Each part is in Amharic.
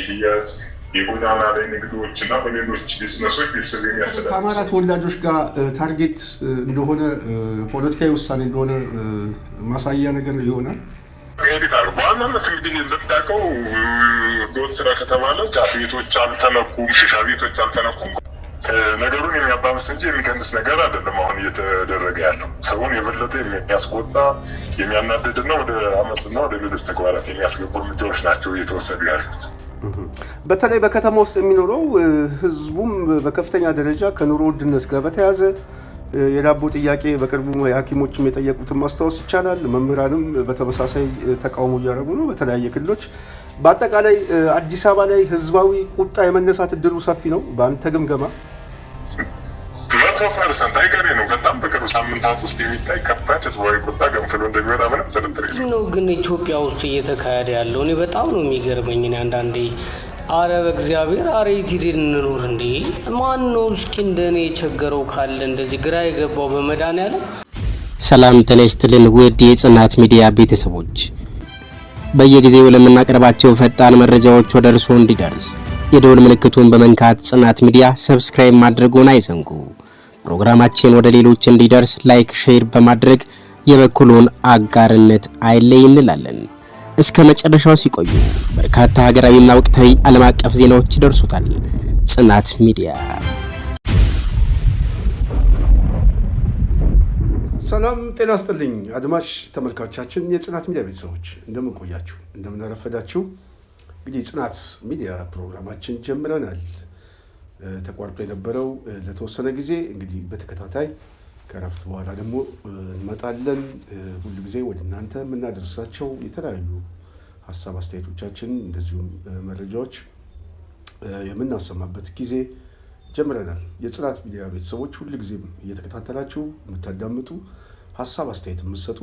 ሽያጭ የጎዳና ላይ ንግዶችና በሌሎች ቢዝነሶች ቤተሰብ የሚያስተዳድር ከአማራ ተወላጆች ጋር ታርጌት እንደሆነ ፖለቲካዊ ውሳኔ እንደሆነ ማሳያ ነገር ይሆናል። ኤዲታር በዋናነት እንግዲህ እንደምታውቀው ህገወጥ ስራ ከተባለ ጫት ቤቶች አልተነኩም፣ ሽሻ ቤቶች አልተነኩም። ነገሩን የሚያባብስ እንጂ የሚቀንስ ነገር አይደለም። አሁን እየተደረገ ያለው ሰውን የበለጠ የሚያስቆጣ የሚያናድድና ወደ አመፅና ወደ ሌሎች ተግባራት የሚያስገቡ እርምጃዎች ናቸው እየተወሰዱ ያሉት። በተለይ በከተማ ውስጥ የሚኖረው ህዝቡም በከፍተኛ ደረጃ ከኑሮ ውድነት ጋር በተያያዘ የዳቦ ጥያቄ በቅርቡ የሐኪሞችም የጠየቁትን ማስታወስ ይቻላል። መምህራንም በተመሳሳይ ተቃውሞ እያደረጉ ነው በተለያየ ክልሎች። በአጠቃላይ አዲስ አበባ ላይ ህዝባዊ ቁጣ የመነሳት እድሉ ሰፊ ነው በአንተ ግምገማ? 100% አይቀሬ ነው። በጣም በቅርብ ሳምንታት ውስጥ የሚታይ ከባድ ህዝባዊ ቁጣ ገንፍሎ እንደሚወጣ ምንም ጥርጥር የለም ነው። ግን ኢትዮጵያ ውስጥ እየተካሄደ ያለው እኔ በጣም ነው የሚገርመኝ። እኔ አንዳንዴ አረ በእግዚአብሔር አረ ኢቲዲን እንኖር እንዴ! ማን ነው እስኪ እንደኔ የቸገረው ካለ እንደዚህ ግራ የገባው በመድኃኒዓለም። ሰላም ተነስተልን ውድ የጽናት ሚዲያ ቤተሰቦች፣ በየጊዜው ለምናቀርባቸው ፈጣን መረጃዎች ወደ እርስዎ እንዲደርስ የደወል ምልክቱን በመንካት ጽናት ሚዲያ ሰብስክራይብ ማድረግዎን አይዘንጉ። ፕሮግራማችን ወደ ሌሎች እንዲደርስ ላይክ፣ ሼር በማድረግ የበኩሉን አጋርነት አይለይ እንላለን። እስከ መጨረሻው ሲቆዩ በርካታ ሀገራዊና ወቅታዊ ዓለም አቀፍ ዜናዎች ይደርሱታል። ጽናት ሚዲያ። ሰላም ጤና ይስጥልኝ አድማጭ ተመልካቾቻችን፣ የጽናት ሚዲያ ቤተሰቦች እንደምን ቆያችሁ? እንደምን አረፈዳችሁ? እንግዲህ ጽናት ሚዲያ ፕሮግራማችን ጀምረናል። ተቋርጦ የነበረው ለተወሰነ ጊዜ እንግዲህ በተከታታይ ከረፍት በኋላ ደግሞ እንመጣለን። ሁሉ ጊዜ ወደ እናንተ የምናደርሳቸው የተለያዩ ሀሳብ አስተያየቶቻችን እንደዚሁም መረጃዎች የምናሰማበት ጊዜ ጀምረናል። የጽናት ሚዲያ ቤተሰቦች ሁሉ ጊዜም እየተከታተላችሁ የምታዳምጡ ሀሳብ አስተያየት የምትሰጡ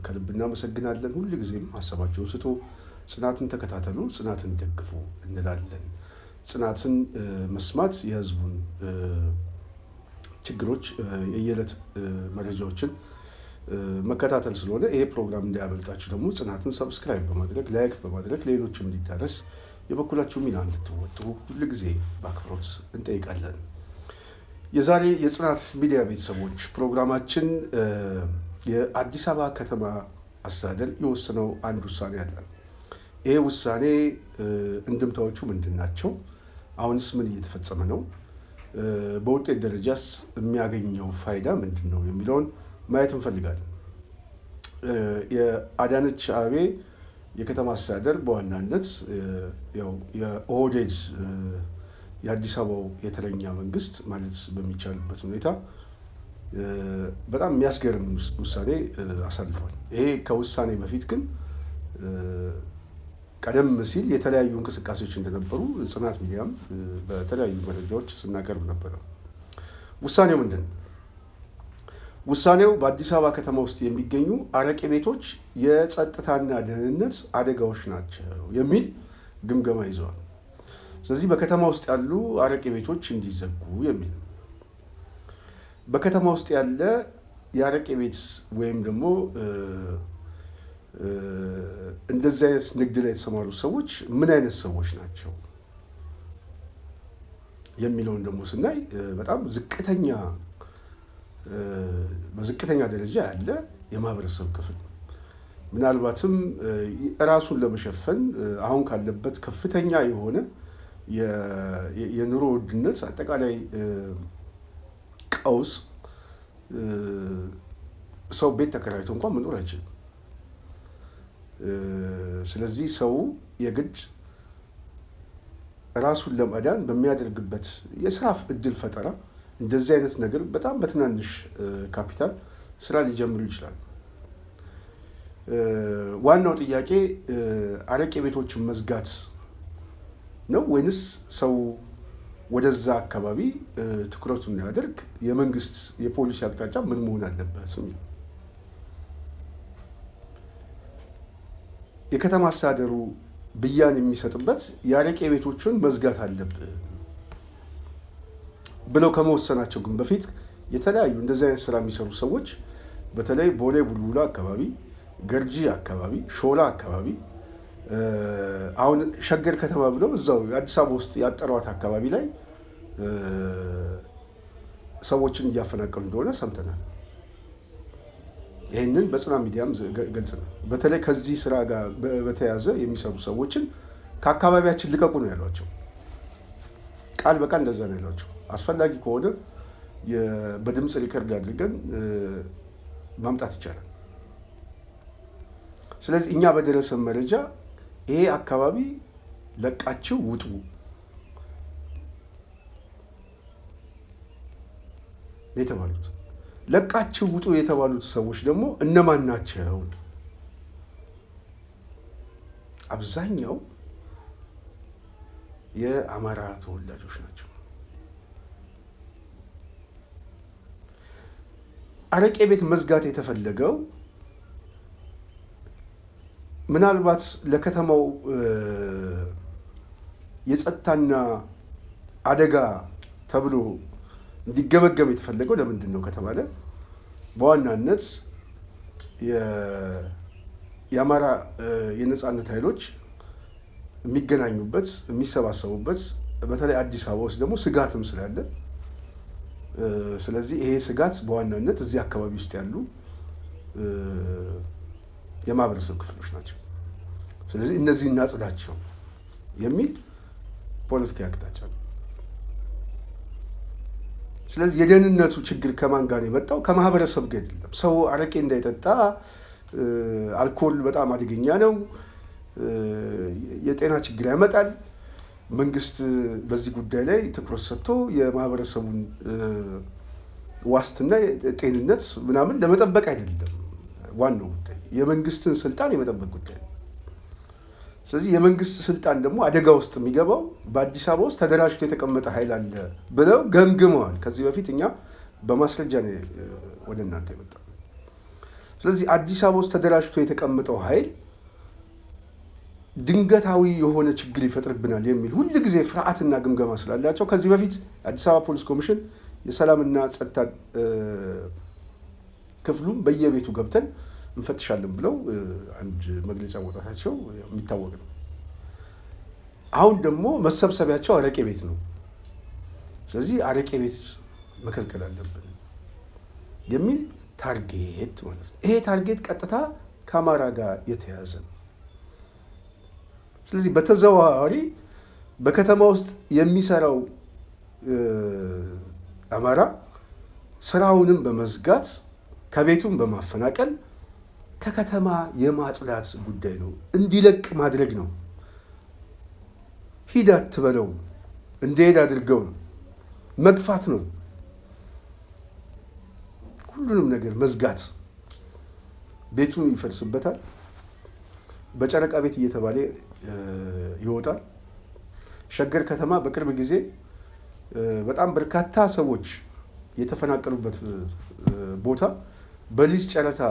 ከልብ እናመሰግናለን። ሁሉ ጊዜም ሀሳባችሁን ስጡ፣ ጽናትን ተከታተሉ፣ ጽናትን ደግፉ እንላለን። ጽናትን መስማት የህዝቡን ችግሮች የየዕለት መረጃዎችን መከታተል ስለሆነ ይሄ ፕሮግራም እንዳያመልጣችሁ ደግሞ ጽናትን ሰብስክራይብ በማድረግ ላይክ በማድረግ ሌሎችም እንዲዳረስ የበኩላችሁ ሚና እንድትወጡ ሁሉ ጊዜ በአክብሮት እንጠይቃለን። የዛሬ የጽናት ሚዲያ ቤተሰቦች ፕሮግራማችን የአዲስ አበባ ከተማ አስተዳደር የወሰነው አንድ ውሳኔ አለ። ይሄ ውሳኔ እንድምታዎቹ ምንድን ናቸው? አሁንስ ምን እየተፈጸመ ነው? በውጤት ደረጃስ የሚያገኘው ፋይዳ ምንድን ነው የሚለውን ማየት እንፈልጋለን። የአዳነች አቤቤ የከተማ አስተዳደር በዋናነት ያው የኦህዴድ የአዲስ አበባው የተለኛ መንግስት ማለት በሚቻልበት ሁኔታ በጣም የሚያስገርም ውሳኔ አሳልፏል። ይሄ ከውሳኔ በፊት ግን ቀደም ሲል የተለያዩ እንቅስቃሴዎች እንደነበሩ ጽናት ሚዲያም በተለያዩ መረጃዎች ስናቀርብ ነበረ። ውሳኔው ምንድን ነው? ውሳኔው በአዲስ አበባ ከተማ ውስጥ የሚገኙ አረቄ ቤቶች የጸጥታና ደህንነት አደጋዎች ናቸው የሚል ግምገማ ይዘዋል። ስለዚህ በከተማ ውስጥ ያሉ አረቄ ቤቶች እንዲዘጉ የሚል ነው። በከተማ ውስጥ ያለ የአረቄ ቤት ወይም ደግሞ እንደዚህ አይነት ንግድ ላይ የተሰማሩ ሰዎች ምን አይነት ሰዎች ናቸው የሚለውን ደግሞ ስናይ በጣም በዝቅተኛ ደረጃ ያለ የማህበረሰብ ክፍል ምናልባትም ራሱን ለመሸፈን አሁን ካለበት ከፍተኛ የሆነ የኑሮ ውድነት አጠቃላይ ቀውስ ሰው ቤት ተከራይቶ እንኳን መኖር አይችልም። ስለዚህ ሰው የግድ ራሱን ለማዳን በሚያደርግበት የስራ እድል ፈጠራ እንደዚህ አይነት ነገር በጣም በትናንሽ ካፒታል ስራ ሊጀምሩ ይችላሉ። ዋናው ጥያቄ አረቄ ቤቶችን መዝጋት ነው ወይንስ ሰው ወደዛ አካባቢ ትኩረቱን እንዲያደርግ የመንግስት የፖሊሲ አቅጣጫ ምን መሆን አለበት? የከተማ አስተዳደሩ ብያን የሚሰጥበት የአረቄ ቤቶችን መዝጋት አለብን ብለው ከመወሰናቸው ግን በፊት የተለያዩ እንደዚህ አይነት ስራ የሚሰሩ ሰዎች በተለይ ቦሌ ቡልቡላ አካባቢ፣ ገርጂ አካባቢ፣ ሾላ አካባቢ አሁን ሸገር ከተማ ብለው እዛው አዲስ አበባ ውስጥ ያጠሯት አካባቢ ላይ ሰዎችን እያፈናቀሉ እንደሆነ ሰምተናል። ይህንን በጽናት ሚዲያም ገልጽ ነው። በተለይ ከዚህ ስራ ጋር በተያያዘ የሚሰሩ ሰዎችን ከአካባቢያችን ልቀቁ ነው ያሏቸው። ቃል በቃል እንደዛ ነው ያሏቸው። አስፈላጊ ከሆነ በድምፅ ሪከርድ አድርገን ማምጣት ይቻላል። ስለዚህ እኛ በደረሰን መረጃ ይሄ አካባቢ ለቃችሁ ውጡ፣ የተባሉት ለቃችሁ ውጡ የተባሉት ሰዎች ደግሞ እነማን ናቸው? አብዛኛው የአማራ ተወላጆች ናቸው። አረቄ ቤት መዝጋት የተፈለገው ምናልባት ለከተማው የጸጥታና አደጋ ተብሎ እንዲገመገም የተፈለገው ለምንድን ነው ከተባለ በዋናነት የአማራ የነጻነት ኃይሎች የሚገናኙበት የሚሰባሰቡበት በተለይ አዲስ አበባ ውስጥ ደግሞ ስጋትም ስላለ ስለዚህ ይሄ ስጋት በዋናነት እዚህ አካባቢ ውስጥ ያሉ የማህበረሰብ ክፍሎች ናቸው። ስለዚህ እነዚህ እናጽዳቸው የሚል ፖለቲካዊ አቅጣጫ ነው። ስለዚህ የደህንነቱ ችግር ከማን ጋር የመጣው? ከማህበረሰብ ጋር አይደለም። ሰው አረቄ እንዳይጠጣ አልኮል በጣም አደገኛ ነው፣ የጤና ችግር ያመጣል። መንግስት በዚህ ጉዳይ ላይ ትኩረት ሰጥቶ የማህበረሰቡን ዋስትና ጤንነት ምናምን ለመጠበቅ አይደለም ዋናው ጉዳይ፣ የመንግስትን ስልጣን የመጠበቅ ጉዳይ ነው። ስለዚህ የመንግስት ስልጣን ደግሞ አደጋ ውስጥ የሚገባው በአዲስ አበባ ውስጥ ተደራጅቶ የተቀመጠ ኃይል አለ ብለው ገምግመዋል። ከዚህ በፊት እኛ በማስረጃ ነው ወደ እናንተ የመጣ። ስለዚህ አዲስ አበባ ውስጥ ተደራጅቶ የተቀመጠው ኃይል ድንገታዊ የሆነ ችግር ይፈጥርብናል የሚል ሁል ጊዜ ፍርሃትና ግምገማ ስላላቸው ከዚህ በፊት አዲስ አበባ ፖሊስ ኮሚሽን የሰላምና ጸጥታ ክፍሉም በየቤቱ ገብተን እንፈትሻለን ብለው አንድ መግለጫ ማውጣታቸው የሚታወቅ ነው። አሁን ደግሞ መሰብሰቢያቸው አረቄ ቤት ነው። ስለዚህ አረቄ ቤት መከልከል አለብን የሚል ታርጌት ማለት ነው። ይሄ ታርጌት ቀጥታ ከአማራ ጋር የተያዘ ነው። ስለዚህ በተዘዋዋሪ በከተማ ውስጥ የሚሰራው አማራ ስራውንም በመዝጋት ከቤቱም በማፈናቀል ከከተማ የማጽዳት ጉዳይ ነው። እንዲለቅ ማድረግ ነው። ሂድ አትበለው፣ እንደሄድ አድርገው ነው፣ መግፋት ነው። ሁሉንም ነገር መዝጋት። ቤቱን ይፈርስበታል። በጨረቃ ቤት እየተባለ ይወጣል። ሸገር ከተማ በቅርብ ጊዜ በጣም በርካታ ሰዎች የተፈናቀሉበት ቦታ በሊዝ ጨረታ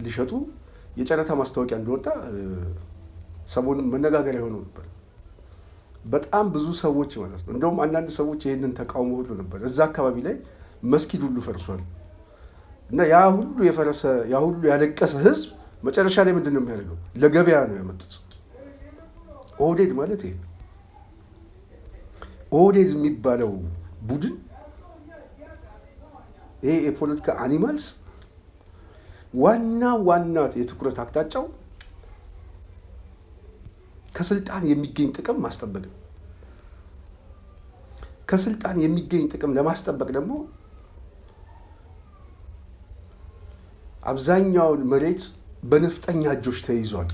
ሊሸጡ የጨረታ ማስታወቂያ እንደወጣ ሰሞኑን መነጋገሪያ ሆኖ ነበር። በጣም ብዙ ሰዎች ማለት ነው። እንደውም አንዳንድ ሰዎች ይህንን ተቃውሞ ሁሉ ነበር። እዛ አካባቢ ላይ መስጊድ ሁሉ ፈርሷል እና ያ ሁሉ የፈረሰ ያ ሁሉ ያለቀሰ ህዝብ መጨረሻ ላይ ምንድን ነው የሚያደርገው? ለገበያ ነው ያመጡት። ኦህዴድ ማለት ይሄ ኦህዴድ የሚባለው ቡድን ይሄ የፖለቲካ አኒማልስ ዋና የትኩረት አቅጣጫው ከስልጣን የሚገኝ ጥቅም ማስጠበቅ ነው። ከስልጣን የሚገኝ ጥቅም ለማስጠበቅ ደግሞ አብዛኛውን መሬት በነፍጠኛ እጆች ተይዟል፣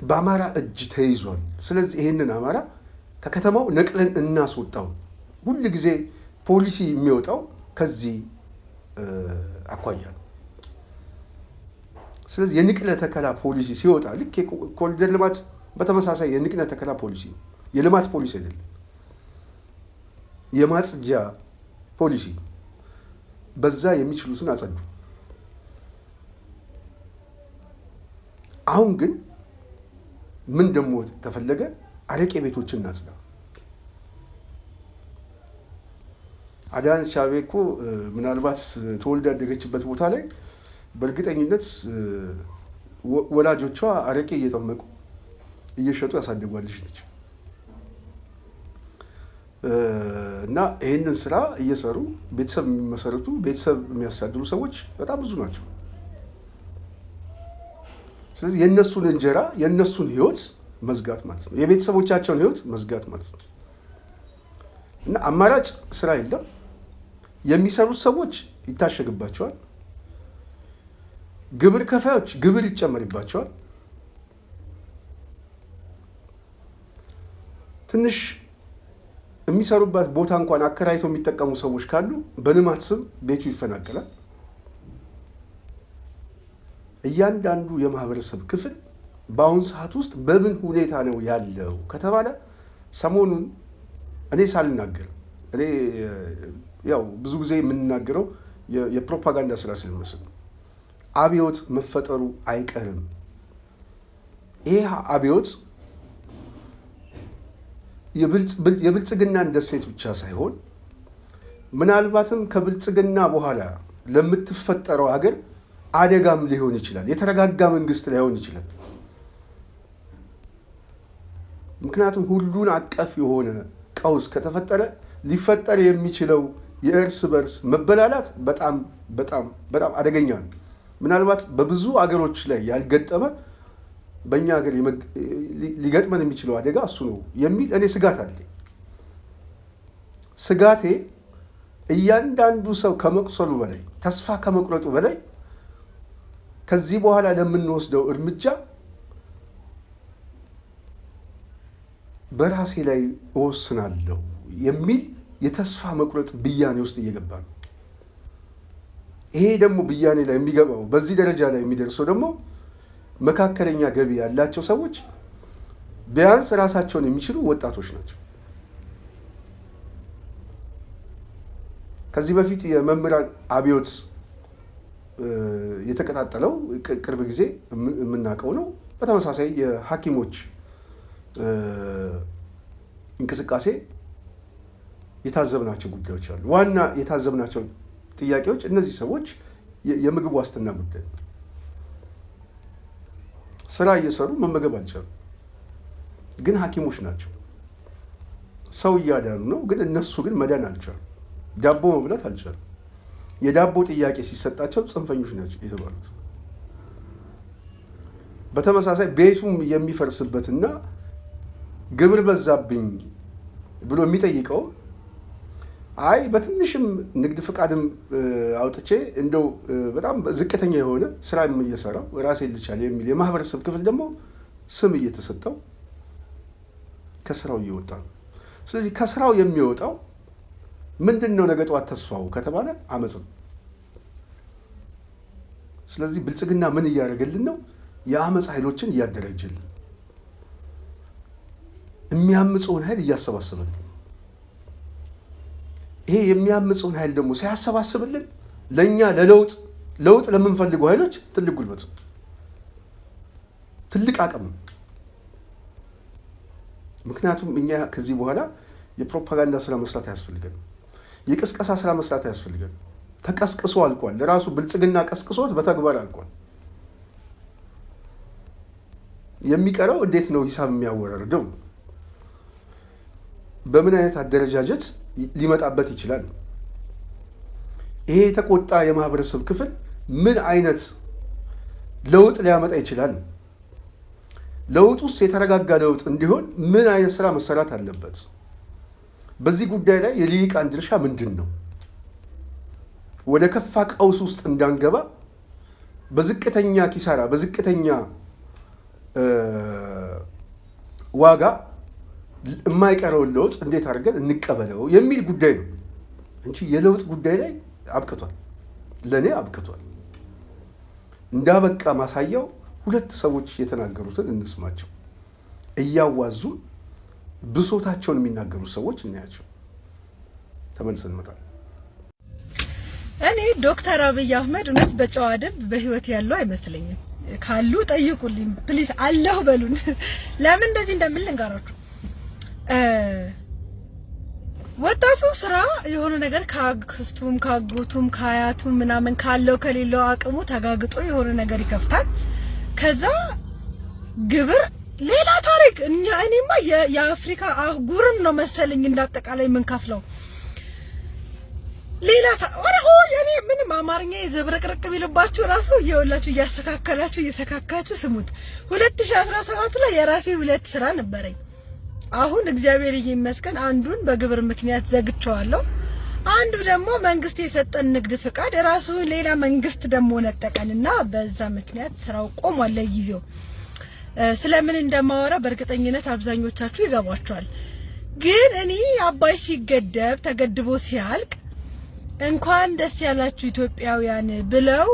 በአማራ እጅ ተይዟል። ስለዚህ ይሄንን አማራ ከከተማው ነቅለን እናስወጣው። ሁል ጊዜ ፖሊሲ የሚወጣው ከዚህ አኳያ ነው። ስለዚህ የንቅለ ተከላ ፖሊሲ ሲወጣ ልክ የኮሪደር ልማት በተመሳሳይ የንቅለ ተከላ ፖሊሲ ነው። የልማት ፖሊሲ አይደለም፣ የማጽጃ ፖሊሲ። በዛ የሚችሉትን አጸዱ። አሁን ግን ምን ደግሞ ተፈለገ? አረቄ ቤቶችን እናጽዳ። አዳነች አቤቤ እኮ ምናልባት ተወልዳ ያደገችበት ቦታ ላይ በእርግጠኝነት ወላጆቿ አረቄ እየጠመቁ እየሸጡ ያሳደጓት ልጅ ነች። እና ይህንን ስራ እየሰሩ ቤተሰብ የሚመሰርቱ ቤተሰብ የሚያሳድሩ ሰዎች በጣም ብዙ ናቸው። ስለዚህ የእነሱን እንጀራ የእነሱን ህይወት መዝጋት ማለት ነው። የቤተሰቦቻቸውን ህይወት መዝጋት ማለት ነው። እና አማራጭ ስራ የለም። የሚሰሩት ሰዎች ይታሸግባቸዋል። ግብር ከፋዮች ግብር ይጨመርባቸዋል። ትንሽ የሚሰሩበት ቦታ እንኳን አከራይተው የሚጠቀሙ ሰዎች ካሉ በልማት ስም ቤቱ ይፈናቀላል። እያንዳንዱ የማህበረሰብ ክፍል በአሁኑ ሰዓት ውስጥ በምን ሁኔታ ነው ያለው ከተባለ ሰሞኑን እኔ ሳልናገር እኔ ያው ብዙ ጊዜ የምንናገረው የፕሮፓጋንዳ ስራ ስለሚመስል አብዮት መፈጠሩ አይቀርም። ይህ አብዮት የብልጽግና ደሴት ብቻ ሳይሆን ምናልባትም ከብልጽግና በኋላ ለምትፈጠረው ሀገር አደጋም ሊሆን ይችላል። የተረጋጋ መንግስት ላይሆን ይችላል። ምክንያቱም ሁሉን አቀፍ የሆነ ቀውስ ከተፈጠረ ሊፈጠር የሚችለው የእርስ በርስ መበላላት በጣም በጣም በጣም አደገኛ ነው። ምናልባት በብዙ አገሮች ላይ ያልገጠመ በእኛ ሀገር ሊገጥመን የሚችለው አደጋ እሱ ነው የሚል እኔ ስጋት አለኝ። ስጋቴ እያንዳንዱ ሰው ከመቁሰሉ በላይ ተስፋ ከመቁረጡ በላይ ከዚህ በኋላ ለምንወስደው እርምጃ በራሴ ላይ እወስናለሁ የሚል የተስፋ መቁረጥ ብያኔ ውስጥ እየገባ ነው። ይሄ ደግሞ ብያኔ ላይ የሚገባው በዚህ ደረጃ ላይ የሚደርሰው ደግሞ መካከለኛ ገቢ ያላቸው ሰዎች ቢያንስ ራሳቸውን የሚችሉ ወጣቶች ናቸው። ከዚህ በፊት የመምህራን አብዮት የተቀጣጠለው ቅርብ ጊዜ የምናውቀው ነው። በተመሳሳይ የሐኪሞች እንቅስቃሴ የታዘብናቸው ጉዳዮች አሉ። ዋና የታዘብናቸው ጥያቄዎች እነዚህ ሰዎች የምግብ ዋስትና ጉዳይ ነው። ስራ እየሰሩ መመገብ አልቻሉ፣ ግን ሐኪሞች ናቸው። ሰው እያዳኑ ነው፣ ግን እነሱ ግን መዳን አልቻሉ። ዳቦ መብላት አልቻሉ። የዳቦ ጥያቄ ሲሰጣቸው ጽንፈኞች ናቸው የተባሉት። በተመሳሳይ ቤቱም የሚፈርስበትና ግብር በዛብኝ ብሎ የሚጠይቀው አይ በትንሽም ንግድ ፍቃድም አውጥቼ እንደው በጣም ዝቅተኛ የሆነ ስራ እየሰራው ራሴን ልቻል የሚል የማህበረሰብ ክፍል ደግሞ ስም እየተሰጠው ከስራው እየወጣ ነው። ስለዚህ ከስራው የሚወጣው ምንድን ነው? ነገ ጠዋት ተስፋው ከተባለ አመጽ ነው። ስለዚህ ብልጽግና ምን እያደረገልን ነው? የአመጽ ኃይሎችን እያደረጀልን፣ የሚያምፀውን ኃይል እያሰባሰበልን። ይሄ የሚያምፀውን ኃይል ደግሞ ሲያሰባስብልን ለእኛ ለውጥ ለምንፈልገው ኃይሎች ትልቅ ጉልበት ነው፣ ትልቅ አቅም ነው። ምክንያቱም እኛ ከዚህ በኋላ የፕሮፓጋንዳ ስራ መስራት አያስፈልገንም። የቅስቀሳ ስራ መስራት አያስፈልገንም። ተቀስቅሶ አልቋል። ለራሱ ብልጽግና ቀስቅሶት በተግባር አልቋል። የሚቀረው እንዴት ነው ሂሳብ የሚያወራርደው? በምን አይነት አደረጃጀት ሊመጣበት ይችላል? ይሄ የተቆጣ የማህበረሰብ ክፍል ምን አይነት ለውጥ ሊያመጣ ይችላል? ለውጥ ውስጥ የተረጋጋ ለውጥ እንዲሆን ምን አይነት ስራ መሰራት አለበት? በዚህ ጉዳይ ላይ የልሂቃን ድርሻ ምንድን ነው? ወደ ከፋ ቀውስ ውስጥ እንዳንገባ በዝቅተኛ ኪሳራ በዝቅተኛ ዋጋ የማይቀረውን ለውጥ እንዴት አድርገን እንቀበለው የሚል ጉዳይ ነው እንጂ የለውጥ ጉዳይ ላይ አብቅቷል። ለእኔ አብቅቷል። እንዳበቃ ማሳያው ሁለት ሰዎች የተናገሩትን እንስማቸው። እያዋዙ ብሶታቸውን የሚናገሩ ሰዎች እናያቸው። ተመልሰን እንመጣለን። እኔ ዶክተር አብይ አህመድ እውነት በጨዋ ደንብ በህይወት ያለው አይመስለኝም። ካሉ ጠይቁልኝ ፕሊዝ፣ አለሁ በሉን። ለምን እንደዚህ እንደምል ልንገራችሁ። ወጣቱ ስራ የሆነ ነገር ካክስቱም ካጎቱም ካያቱም ምናምን ካለው ከሌለው አቅሙ ተጋግጦ የሆነ ነገር ይከፍታል። ከዛ ግብር ሌላ ታሪክ እኔማ የአፍሪካ አህጉርን ነው መሰለኝ እንዳጠቃላይ ምን ከፍለው ሌላ እኔ ምንም አማርኛ የዘብረቅረቅ ቢልባችሁ ራሱ እየወላችሁ እየሰካካችሁ ስሙት። 2017 ላይ የራሴ 2 ስራ ነበረኝ። አሁን እግዚአብሔር ይመስገን አንዱን በግብር ምክንያት ዘግቼዋለሁ። አንዱ ደግሞ መንግስት የሰጠን ንግድ ፍቃድ ራሱ ሌላ መንግስት ደግሞ ነጠቀንና በዛ ምክንያት ስራው ቆሟል ለጊዜው። ስለምን እንደማወራ በእርግጠኝነት አብዛኞቻችሁ ይገባችኋል። ግን እኔ አባይ ሲገደብ ተገድቦ ሲያልቅ እንኳን ደስ ያላችሁ ኢትዮጵያውያን ብለው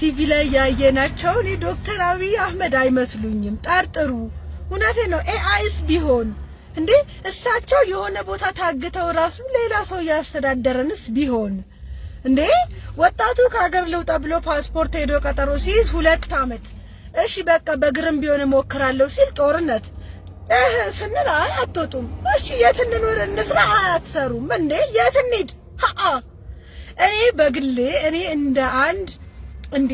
ቲቪ ላይ ያየናቸው እኔ ዶክተር አብይ አህመድ አይመስሉኝም። ጠርጥሩ። እውነቴ ነው። ኤአይስ ቢሆን እንዴ እሳቸው የሆነ ቦታ ታግተው ራሱ ሌላ ሰው ያስተዳደረንስ ቢሆን እንዴ ወጣቱ ከሀገር ልውጣ ብሎ ፓስፖርት ሄዶ ቀጠሮ ሲይዝ 2 አመት እሺ በቃ በግርም ቢሆን ሞክራለሁ ሲል ጦርነት ስንል አትወጡም። እሺ የት እንኖር እንስራ አትሰሩም እንዴ የት እንሂድ? እኔ በግሌ እኔ እንደ አንድ እንዴ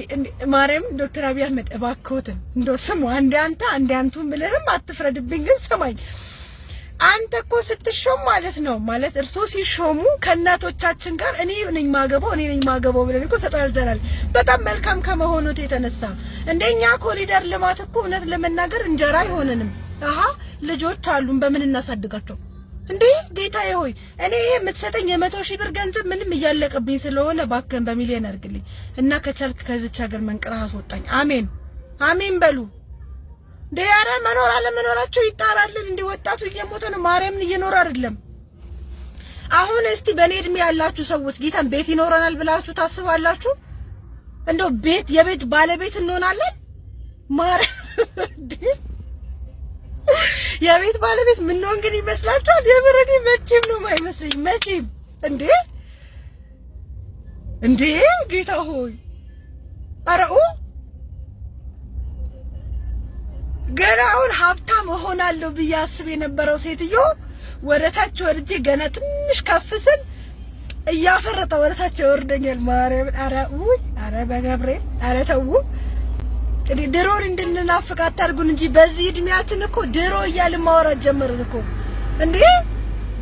ማርያም ዶክተር አብይ አህመድ እባክዎትን እንደው ስሙ አንተ አንቱ ምልህም አትፍረድብኝ። ግን ሰማኝ አንተ እኮ ስትሾም ማለት ነው ማለት እርሶ ሲሾሙ ከእናቶቻችን ጋር እኔ ነኝ ማገባው ብለን እኮ ተጣልተናል። በጣም መልካም ከመሆኑት የተነሳ እንደኛ ኮሪደር ልማት እኮ እውነት ለመናገር እንጀራ አይሆንንም። ልጆች አሉን በምን እናሳድጋቸው እንዴ? ጌታዬ ሆይ እኔ የምትሰጠኝ 100,000 ብር ገንዘብ ምንም እያለቀብኝ ስለሆነ ባከን በሚሊዮን አድርግልኝ እና ከቻልክ ከዚች ሀገር መንቀራህ አስወጣኝ። አሜን በሉ። ዲያራ መኖር አለመኖራቸው ይጣራልን። እንደ ወጣቱ እየሞተ ነው። ማርያምን እየኖረ አይደለም። አሁን እስቲ በኔ እድሜ ያላችሁ ሰዎች ጌታን ቤት ይኖረናል ብላችሁ ታስባላችሁ? እንደው የቤት ባለቤት እንሆናለን? የቤት ባለቤት ምን ነው እንግዲህ ይመስላችኋል? የብረኔ መቼም ነው የማይመስለኝ። መቼም እንዴ ጌታ ሆይ አረኡ ገና አሁን ሀብታም እሆናለሁ ብዬ አስብ የነበረው ሴትዮ ወደታች ወርጄ ገና ትንሽ ከፍ ስል እያፈረጠ ወደታች ወርደኛል። ማርያም አረ በገብርኤል አረ ተው እንዴ ድሮን እንድንናፍቅ አታርጉን እንጂ በዚህ እድሜያችን እኮ ድሮ እያልን ማውራት ጀመርን እኮ እንዴ።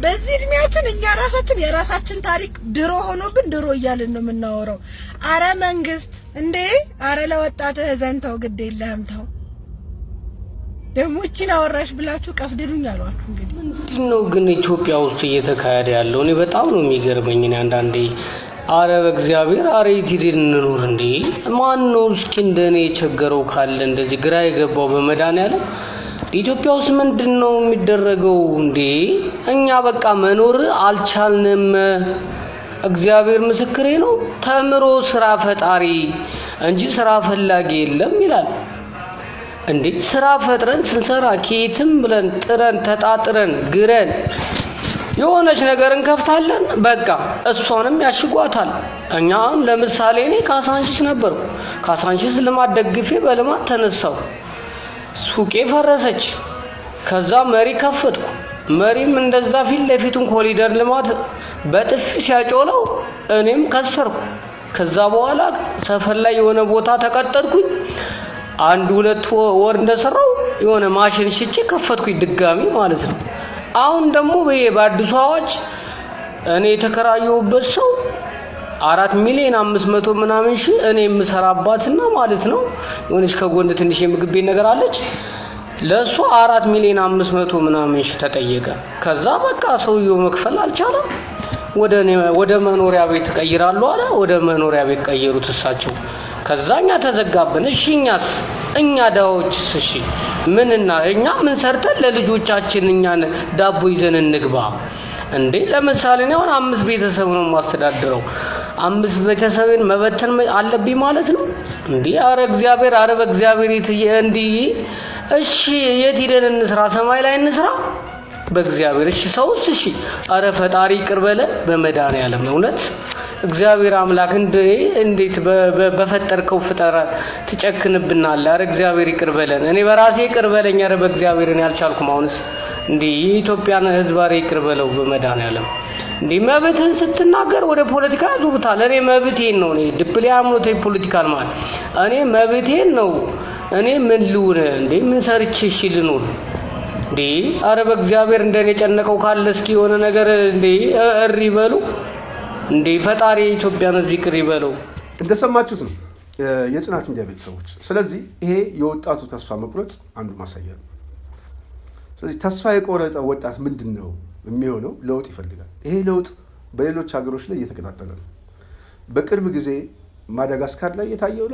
በዚህ እድሜያችን እኛ ራሳችን የራሳችን ታሪክ ድሮ ሆኖብን ድሮ እያልን ነው የምናወራው። አረ መንግስት እንዴ አረ ለወጣትህ ዘንተው ግድ የለህም ተው። ደግሞ እቺን አወራሽ ብላችሁ ቀፍድዱኝ አሏችሁ። እንግዲህ ምንድነው ግን ኢትዮጵያ ውስጥ እየተካሄደ ያለው? እኔ በጣም ነው የሚገርመኝ። እኔ አንዳንዴ አረ በእግዚአብሔር አረ ይቲድን እንኖር እንዴ ማን ነው እስኪ እንደኔ የቸገረው ካለ እንደዚህ ግራ የገባው በመድኃኒዓለም ኢትዮጵያ ውስጥ ምንድነው የሚደረገው እንዴ? እኛ በቃ መኖር አልቻልንም። እግዚአብሔር ምስክሬ ነው። ተምሮ ስራ ፈጣሪ እንጂ ስራ ፈላጊ የለም ይላል። እንዴት ስራ ፈጥረን ስንሰራ ከየትም ብለን ጥረን ተጣጥረን ግረን የሆነች ነገር እንከፍታለን። በቃ እሷንም ያሽጓታል። እኛ ለምሳሌ እኔ ካሳንቺስ ነበርኩ። ካሳንቺስ ልማት ደግፌ በልማት ተነሳው። ሱቄ ፈረሰች። ከዛ መሪ ከፈትኩ። መሪም እንደዛ ፊት ለፊቱን ኮሪደር ልማት በጥፊ ሲያጮለው እኔም ከሰርኩ። ከዛ በኋላ ሰፈር ላይ የሆነ ቦታ ተቀጠርኩኝ። 1-2 ወር እንደሰራው የሆነ ማሽን ሽጬ ከፈትኩኝ ድጋሚ ማለት ነው። አሁን ደግሞ በአዲሱ አዋጅ እኔ የተከራየሁበት ሰው 4,500,000 ምናምን ሺህ እኔ የምሰራባትና ማለት ነው የሆነች ከጎን ትንሽ የምግብ ቤት ነገር አለች። ለሱ 4,500,000 ምናምን ሺህ ተጠየቀ። ከዛ በቃ ሰውየው መክፈል አልቻለም። ወደ መኖሪያ ቤት ቀይራለሁ አለ። ወደ መኖሪያ ቤት ቀየሩት እሳቸው። ከዛኛ ተዘጋብን። እሺ እኛ ዳዎችስ እሺ ምንና እኛ ምን ሰርተን ለልጆቻችን እኛን ዳቦ ይዘን እንግባ እንዴ? ለምሳሌ ነው 5 ቤተሰብ ነው ማስተዳድረው። 5 ቤተሰብን መበተን አለብኝ ማለት ነው እንዴ? አረ በእግዚአብሔር እንዴ! እሺ የት ሄደን እንስራ? ሰማይ ላይ እንስራ በእግዚአብሔር። እሺ ሰውስ እሺ አረ ፈጣሪ ይቅር በለ በመድኃኒዓለም እውነት እግዚአብሔር አምላክ እንዴት በፈጠርከው ፍጠራ ትጨክንብናለህ? አረ እግዚአብሔር ይቅር በለን። እኔ በራሴ ይቅር በለኝ። አረ በእግዚአብሔር እኔ አልቻልኩም። አሁንስ እንዴ የኢትዮጵያን ሕዝብ አረ ይቅር በለው በመድኃኒዓለም። እንዴ መብትን ስትናገር ወደ ፖለቲካ ዙሩታል። እኔ መብቴን ነው እኔ ዲፕሊያም ነው ፖለቲካል ማለት እኔ መብቴን ነው እኔ ምን ልሁን እንዴ ምን ሰርቼ እሺ ልኖር እንዴ? አረ በእግዚአብሔር እንደኔ ጨነቀው ካለ እስኪ የሆነ ነገር እንዴ እሪ በሉ እንዴ ፈጣሪ ኢትዮጵያን እዚህ ቅሪ በለው። እንደሰማችሁት ነው የጽናት ሚዲያ ቤተሰቦች። ስለዚህ ይሄ የወጣቱ ተስፋ መቁረጥ አንዱ ማሳያ ነው። ስለዚህ ተስፋ የቆረጠ ወጣት ምንድን ነው የሚሆነው? ለውጥ ይፈልጋል። ይሄ ለውጥ በሌሎች ሀገሮች ላይ እየተቀጣጠለ ነው። በቅርብ ጊዜ ማዳጋስካር ላይ የታየው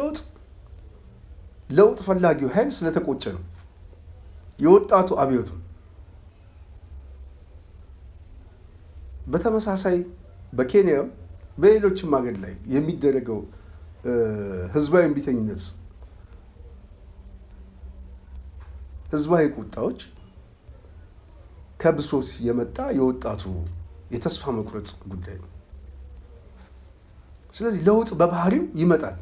ለውጥ ፈላጊው ኃይል ስለተቆጨ ነው። የወጣቱ አብዮት ነው። በተመሳሳይ በኬንያ በሌሎችም ሀገር ላይ የሚደረገው ህዝባዊ እምቢተኝነት፣ ህዝባዊ ቁጣዎች ከብሶት የመጣ የወጣቱ የተስፋ መቁረጥ ጉዳይ ነው። ስለዚህ ለውጥ በባህሪው ይመጣል።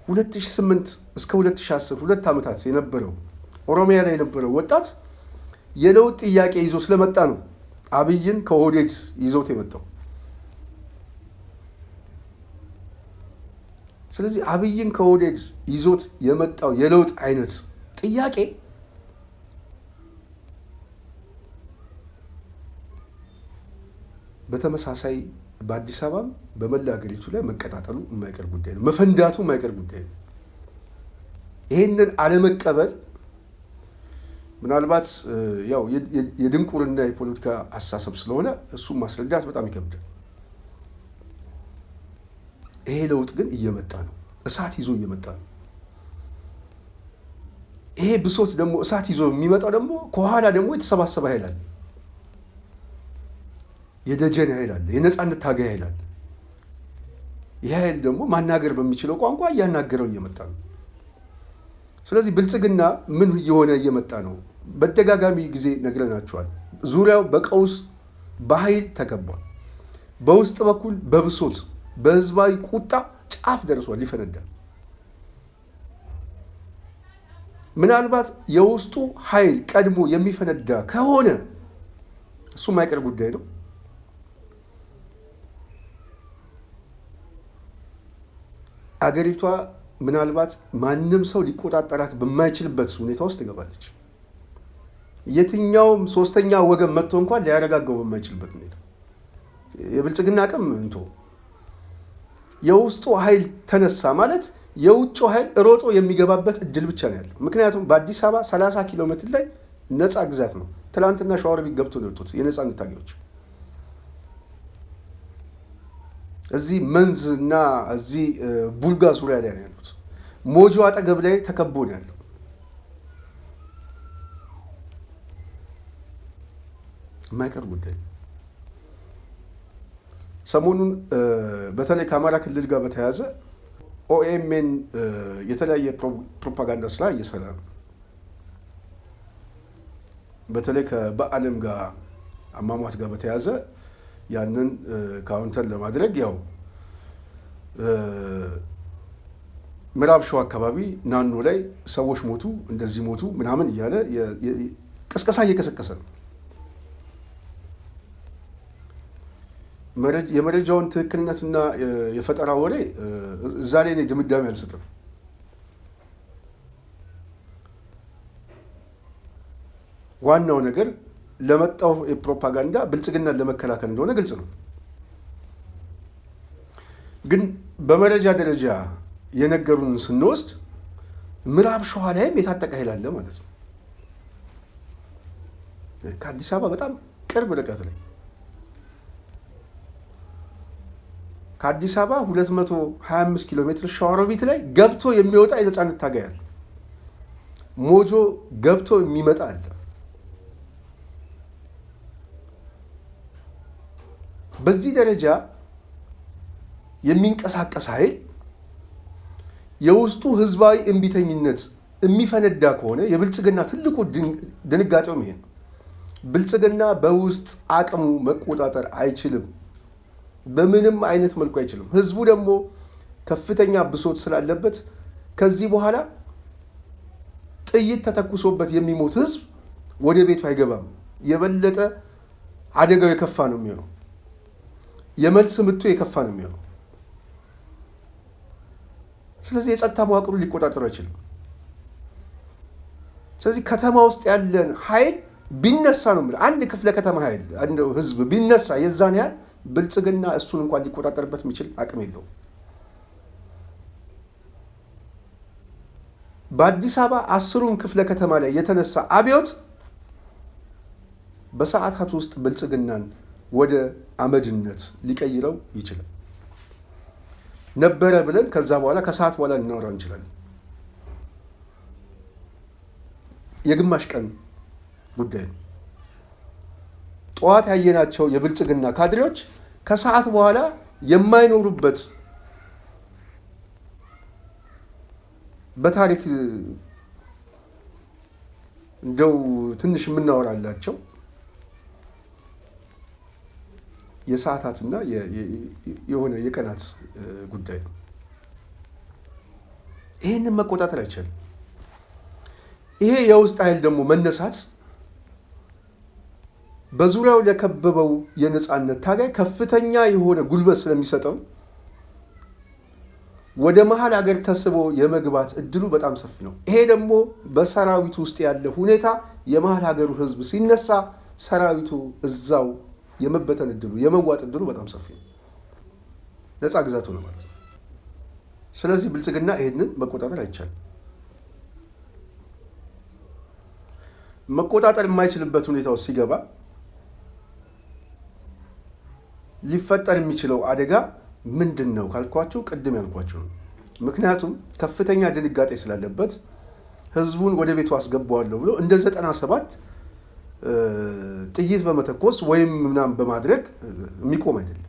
2008 እስከ 2010 ሁለት ዓመታት የነበረው ኦሮሚያ ላይ የነበረው ወጣት የለውጥ ጥያቄ ይዞ ስለመጣ ነው አብይን ከኦህዴድ ይዞት የመጣው። ስለዚህ አብይን ከኦህዴድ ይዞት የመጣው የለውጥ አይነት ጥያቄ በተመሳሳይ በአዲስ አበባም በመላ ሀገሪቱ ላይ መቀጣጠሉ የማይቀር ጉዳይ ነው። መፈንዳቱ የማይቀር ጉዳይ ነው። ይሄንን አለመቀበል ምናልባት ያው የድንቁርና የፖለቲካ አስተሳሰብ ስለሆነ እሱን ማስረዳት በጣም ይከብዳል። ይሄ ለውጥ ግን እየመጣ ነው። እሳት ይዞ እየመጣ ነው። ይሄ ብሶት ደግሞ እሳት ይዞ የሚመጣው ደግሞ ከኋላ ደግሞ የተሰባሰበ ኃይል አለ። የደጀን ኃይል አለ። የነፃነት ታጋይ ኃይል አለ። ይህ ኃይል ደግሞ ማናገር በሚችለው ቋንቋ እያናገረው እየመጣ ነው። ስለዚህ ብልጽግና ምን እየሆነ እየመጣ ነው? በተደጋጋሚ ጊዜ ነግረናቸዋል። ዙሪያው በቀውስ በኃይል ተከቧል። በውስጥ በኩል በብሶት በህዝባዊ ቁጣ ጫፍ ደርሷል፣ ሊፈነዳ። ምናልባት የውስጡ ኃይል ቀድሞ የሚፈነዳ ከሆነ እሱ የማይቀር ጉዳይ ነው። አገሪቷ ምናልባት ማንም ሰው ሊቆጣጠራት በማይችልበት ሁኔታ ውስጥ ትገባለች። የትኛውም ሶስተኛ ወገን መጥቶ እንኳን ሊያረጋጋው በማይችልበት ሁኔታ የብልጽግና አቅም እንቶ የውስጡ ኃይል ተነሳ ማለት የውጭ ኃይል ሮጦ የሚገባበት እድል ብቻ ነው ያለው። ምክንያቱም በአዲስ አበባ 30 ኪሎ ሜትር ላይ ነፃ ግዛት ነው። ትላንትና ሸዋሮቢት ገብቶ ነው የወጡት የነፃነት ታጋዮች። እዚህ መንዝ እና እዚህ ቡልጋ ዙሪያ ላይ ነው ያሉት። ሞጆ አጠገብ ላይ ተከቦ ነው ያለው። የማይቀር ጉዳይ። ሰሞኑን በተለይ ከአማራ ክልል ጋር በተያያዘ ኦኤምኤን የተለያየ ፕሮፓጋንዳ ስራ እየሰራ ነው። በተለይ ከበዓለም ጋር አሟሟት ጋር በተያያዘ ያንን ካውንተር ለማድረግ ያው ምዕራብ ሸዋ አካባቢ ናኖ ላይ ሰዎች ሞቱ፣ እንደዚህ ሞቱ ምናምን እያለ ቅስቀሳ እየቀሰቀሰ ነው። የመረጃውን ትክክልነትና የፈጠራ ወሬ እዛ ላይ እኔ ድምዳሜ አልሰጥም። ዋናው ነገር ለመጣው የፕሮፓጋንዳ ብልጽግናን ለመከላከል እንደሆነ ግልጽ ነው። ግን በመረጃ ደረጃ የነገሩን ስንወስድ ምዕራብ ሸዋ ላይም የታጠቀ ኃይል አለ ማለት ነው። ከአዲስ አበባ በጣም ቅርብ ርቀት ላይ ከአዲስ አበባ 225 ኪሎ ሜትር ሸዋሮቢት ላይ ገብቶ የሚወጣ የነፃነት ታጋይ አለ። ሞጆ ገብቶ የሚመጣ አለ። በዚህ ደረጃ የሚንቀሳቀስ ኃይል የውስጡ ህዝባዊ እምቢተኝነት የሚፈነዳ ከሆነ የብልጽግና ትልቁ ድንጋጤው ይሄ ነው። ብልጽግና በውስጥ አቅሙ መቆጣጠር አይችልም። በምንም አይነት መልኩ አይችልም። ህዝቡ ደግሞ ከፍተኛ ብሶት ስላለበት ከዚህ በኋላ ጥይት ተተኩሶበት የሚሞት ህዝብ ወደ ቤቱ አይገባም። የበለጠ አደጋው የከፋ ነው የሚሆነው። የመልስ ምቱ የከፋ ነው የሚሆነው። ስለዚህ የጸጥታ መዋቅሩ ሊቆጣጠሩ አይችልም። ስለዚህ ከተማ ውስጥ ያለን ኃይል ቢነሳ ነው የሚለው አንድ ክፍለ ከተማ ኃይል አንድ ህዝብ ቢነሳ የዛን ያህል ብልጽግና እሱን እንኳን ሊቆጣጠርበት የሚችል አቅም የለውም። በአዲስ አበባ 10ሩም ክፍለ ከተማ ላይ የተነሳ አብዮት በሰዓታት ውስጥ ብልጽግናን ወደ አመድነት ሊቀይረው ይችላል ነበረ ብለን ከዛ በኋላ ከሰዓት በኋላ ልናወራ እንችላለን። የግማሽ ቀን ጉዳይ ነው። ጠዋት ያየናቸው የብልጽግና ካድሬዎች ከሰዓት በኋላ የማይኖሩበት በታሪክ እንደው ትንሽ የምናወራላቸው የሰዓታትና የሆነ የቀናት ጉዳይ ነው። ይህንን መቆጣጠር አይቻልም። ይሄ የውስጥ ኃይል ደግሞ መነሳት በዙሪያው ለከበበው የነጻነት ታጋይ ከፍተኛ የሆነ ጉልበት ስለሚሰጠው ወደ መሀል ሀገር ተስቦ የመግባት እድሉ በጣም ሰፊ ነው። ይሄ ደግሞ በሰራዊቱ ውስጥ ያለ ሁኔታ የመሀል ሀገሩ ህዝብ ሲነሳ ሰራዊቱ እዛው የመበተን እድሉ የመዋጥ እድሉ በጣም ሰፊ ነው። ነፃ ግዛቱ ነው ማለት ነው። ስለዚህ ብልጽግና ይሄንን መቆጣጠር አይቻልም። መቆጣጠር የማይችልበት ሁኔታ ውስጥ ሲገባ ሊፈጠር የሚችለው አደጋ ምንድን ነው ካልኳቸው ቅድም ያልኳቸው ነው። ምክንያቱም ከፍተኛ ድንጋጤ ስላለበት ህዝቡን ወደ ቤቱ አስገባዋለሁ ብሎ እንደ 97 ጥይት በመተኮስ ወይም ምናምን በማድረግ የሚቆም አይደለም።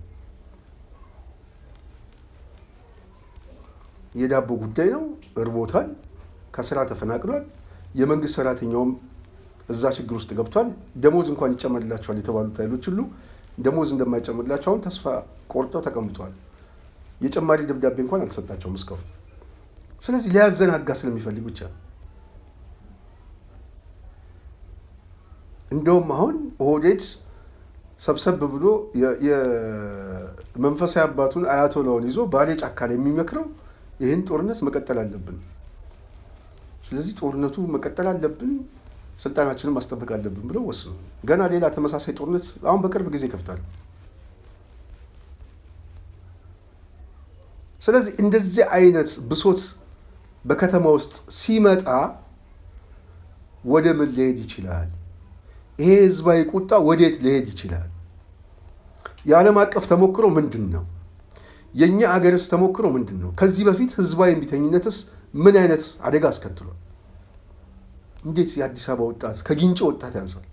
የዳቦ ጉዳይ ነው። እርቦታል፣ ከስራ ተፈናቅሏል። የመንግስት ሰራተኛውም እዛ ችግር ውስጥ ገብቷል። ደሞዝ እንኳን ይጨመርላቸዋል የተባሉት ኃይሎች ሁሉ ደሞዝ እንደማይጨመርላቸው አሁን ተስፋ ቆርጠው ተቀምጠዋል። የጨማሪ ደብዳቤ እንኳን አልተሰጣቸውም እስካሁን። ስለዚህ ሊያዘናጋ ስለሚፈልግ ብቻ ነው። እንደውም አሁን ኦህዴድ ሰብሰብ ብሎ የመንፈሳዊ አባቱን አያቶላውን ይዞ ባሌ ጫካ ላይ የሚመክረው ይህን ጦርነት መቀጠል አለብን፣ ስለዚህ ጦርነቱ መቀጠል አለብን፣ ስልጣናችንን ማስጠበቅ አለብን ብለው ወስኑ። ገና ሌላ ተመሳሳይ ጦርነት አሁን በቅርብ ጊዜ ይከፍታሉ። ስለዚህ እንደዚህ አይነት ብሶት በከተማ ውስጥ ሲመጣ ወደ ምን ሊሄድ ይችላል? ይሄ ህዝባዊ ቁጣ ወዴት ሊሄድ ይችላል? የዓለም አቀፍ ተሞክሮ ምንድን ነው? የእኛ አገርስ ተሞክሮ ምንድን ነው? ከዚህ በፊት ህዝባዊ እምቢተኝነትስ ምን አይነት አደጋ አስከትሏል? እንዴት የአዲስ አበባ ወጣት ከጊንጮ ወጣት ያንሳል?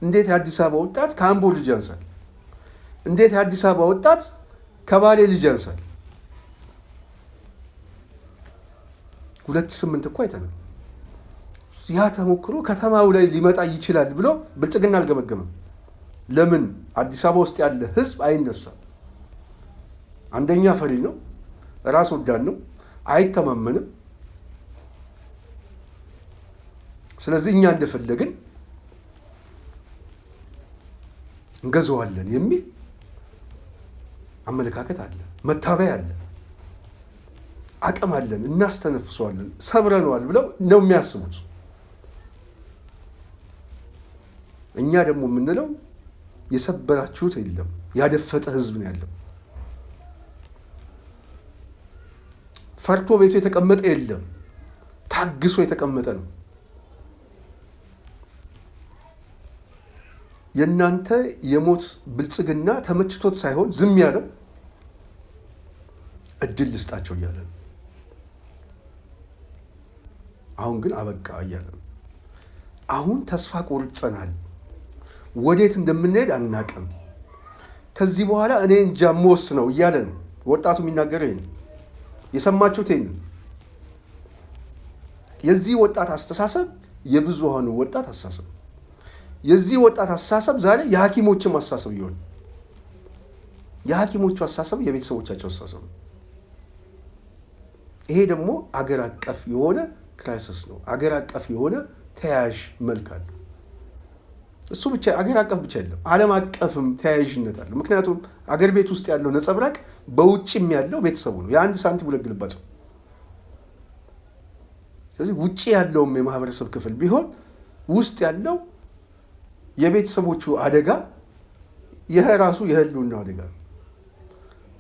እንዴት የአዲስ አበባ ወጣት ከአምቦ ልጅ ያንሳል? እንዴት የአዲስ አበባ ወጣት ከባሌ ልጅ ያንሳል? 2008 እኮ አይተናል። ያ ተሞክሮ ከተማው ላይ ሊመጣ ይችላል ብሎ ብልጽግና አልገመገመም። ለምን? አዲስ አበባ ውስጥ ያለ ህዝብ አይነሳም። አንደኛ ፈሪ ነው፣ ራስ ወዳድ ነው፣ አይተማመንም። ስለዚህ እኛ እንደፈለግን እንገዛዋለን የሚል አመለካከት አለ፣ መታበያ አለ፣ አቅም አለን፣ እናስተነፍሰዋለን፣ ሰብረነዋል ብለው ነው የሚያስቡት። እኛ ደግሞ የምንለው የሰበራችሁት የለም፣ ያደፈጠ ህዝብ ነው ያለው። ፈርቶ ቤቱ የተቀመጠ የለም፣ ታግሶ የተቀመጠ ነው። የእናንተ የሞት ብልጽግና ተመችቶት ሳይሆን ዝም ያለው እድል ልስጣቸው እያለ ነው። አሁን ግን አበቃ እያለ ነው። አሁን ተስፋ ቆርጠናል፣ ወዴት እንደምንሄድ አናቅም፣ ከዚህ በኋላ እኔ እንጃ የምወስነው እያለ ነው ወጣቱ የሚናገረው። ይሄን የሰማችሁት? ይሄን የዚህ ወጣት አስተሳሰብ የብዙሃኑ ወጣት አስተሳሰብ፣ የዚህ ወጣት አስተሳሰብ ዛሬ የሐኪሞችም አስተሳሰብ ይሆን፣ የሐኪሞቹ አስተሳሰብ የቤተሰቦቻቸው አስተሳሰብ ነው። ይሄ ደግሞ አገር አቀፍ የሆነ ክራይሲስ ነው። አገር አቀፍ የሆነ ተያያዥ መልክ አለው። እሱ ብቻ አገር አቀፍ ብቻ አይደለም፣ ዓለም አቀፍም ተያያዥነት አለው። ምክንያቱም አገር ቤት ውስጥ ያለው ነጸብራቅ በውጭም ያለው ቤተሰቡ ነው። የአንድ ሳንቲም ሁለት ግልባጭ ነው። ስለዚህ ውጭ ያለውም የማህበረሰብ ክፍል ቢሆን ውስጥ ያለው የቤተሰቦቹ አደጋ ይሄ ራሱ የህልውና አደጋ ነው።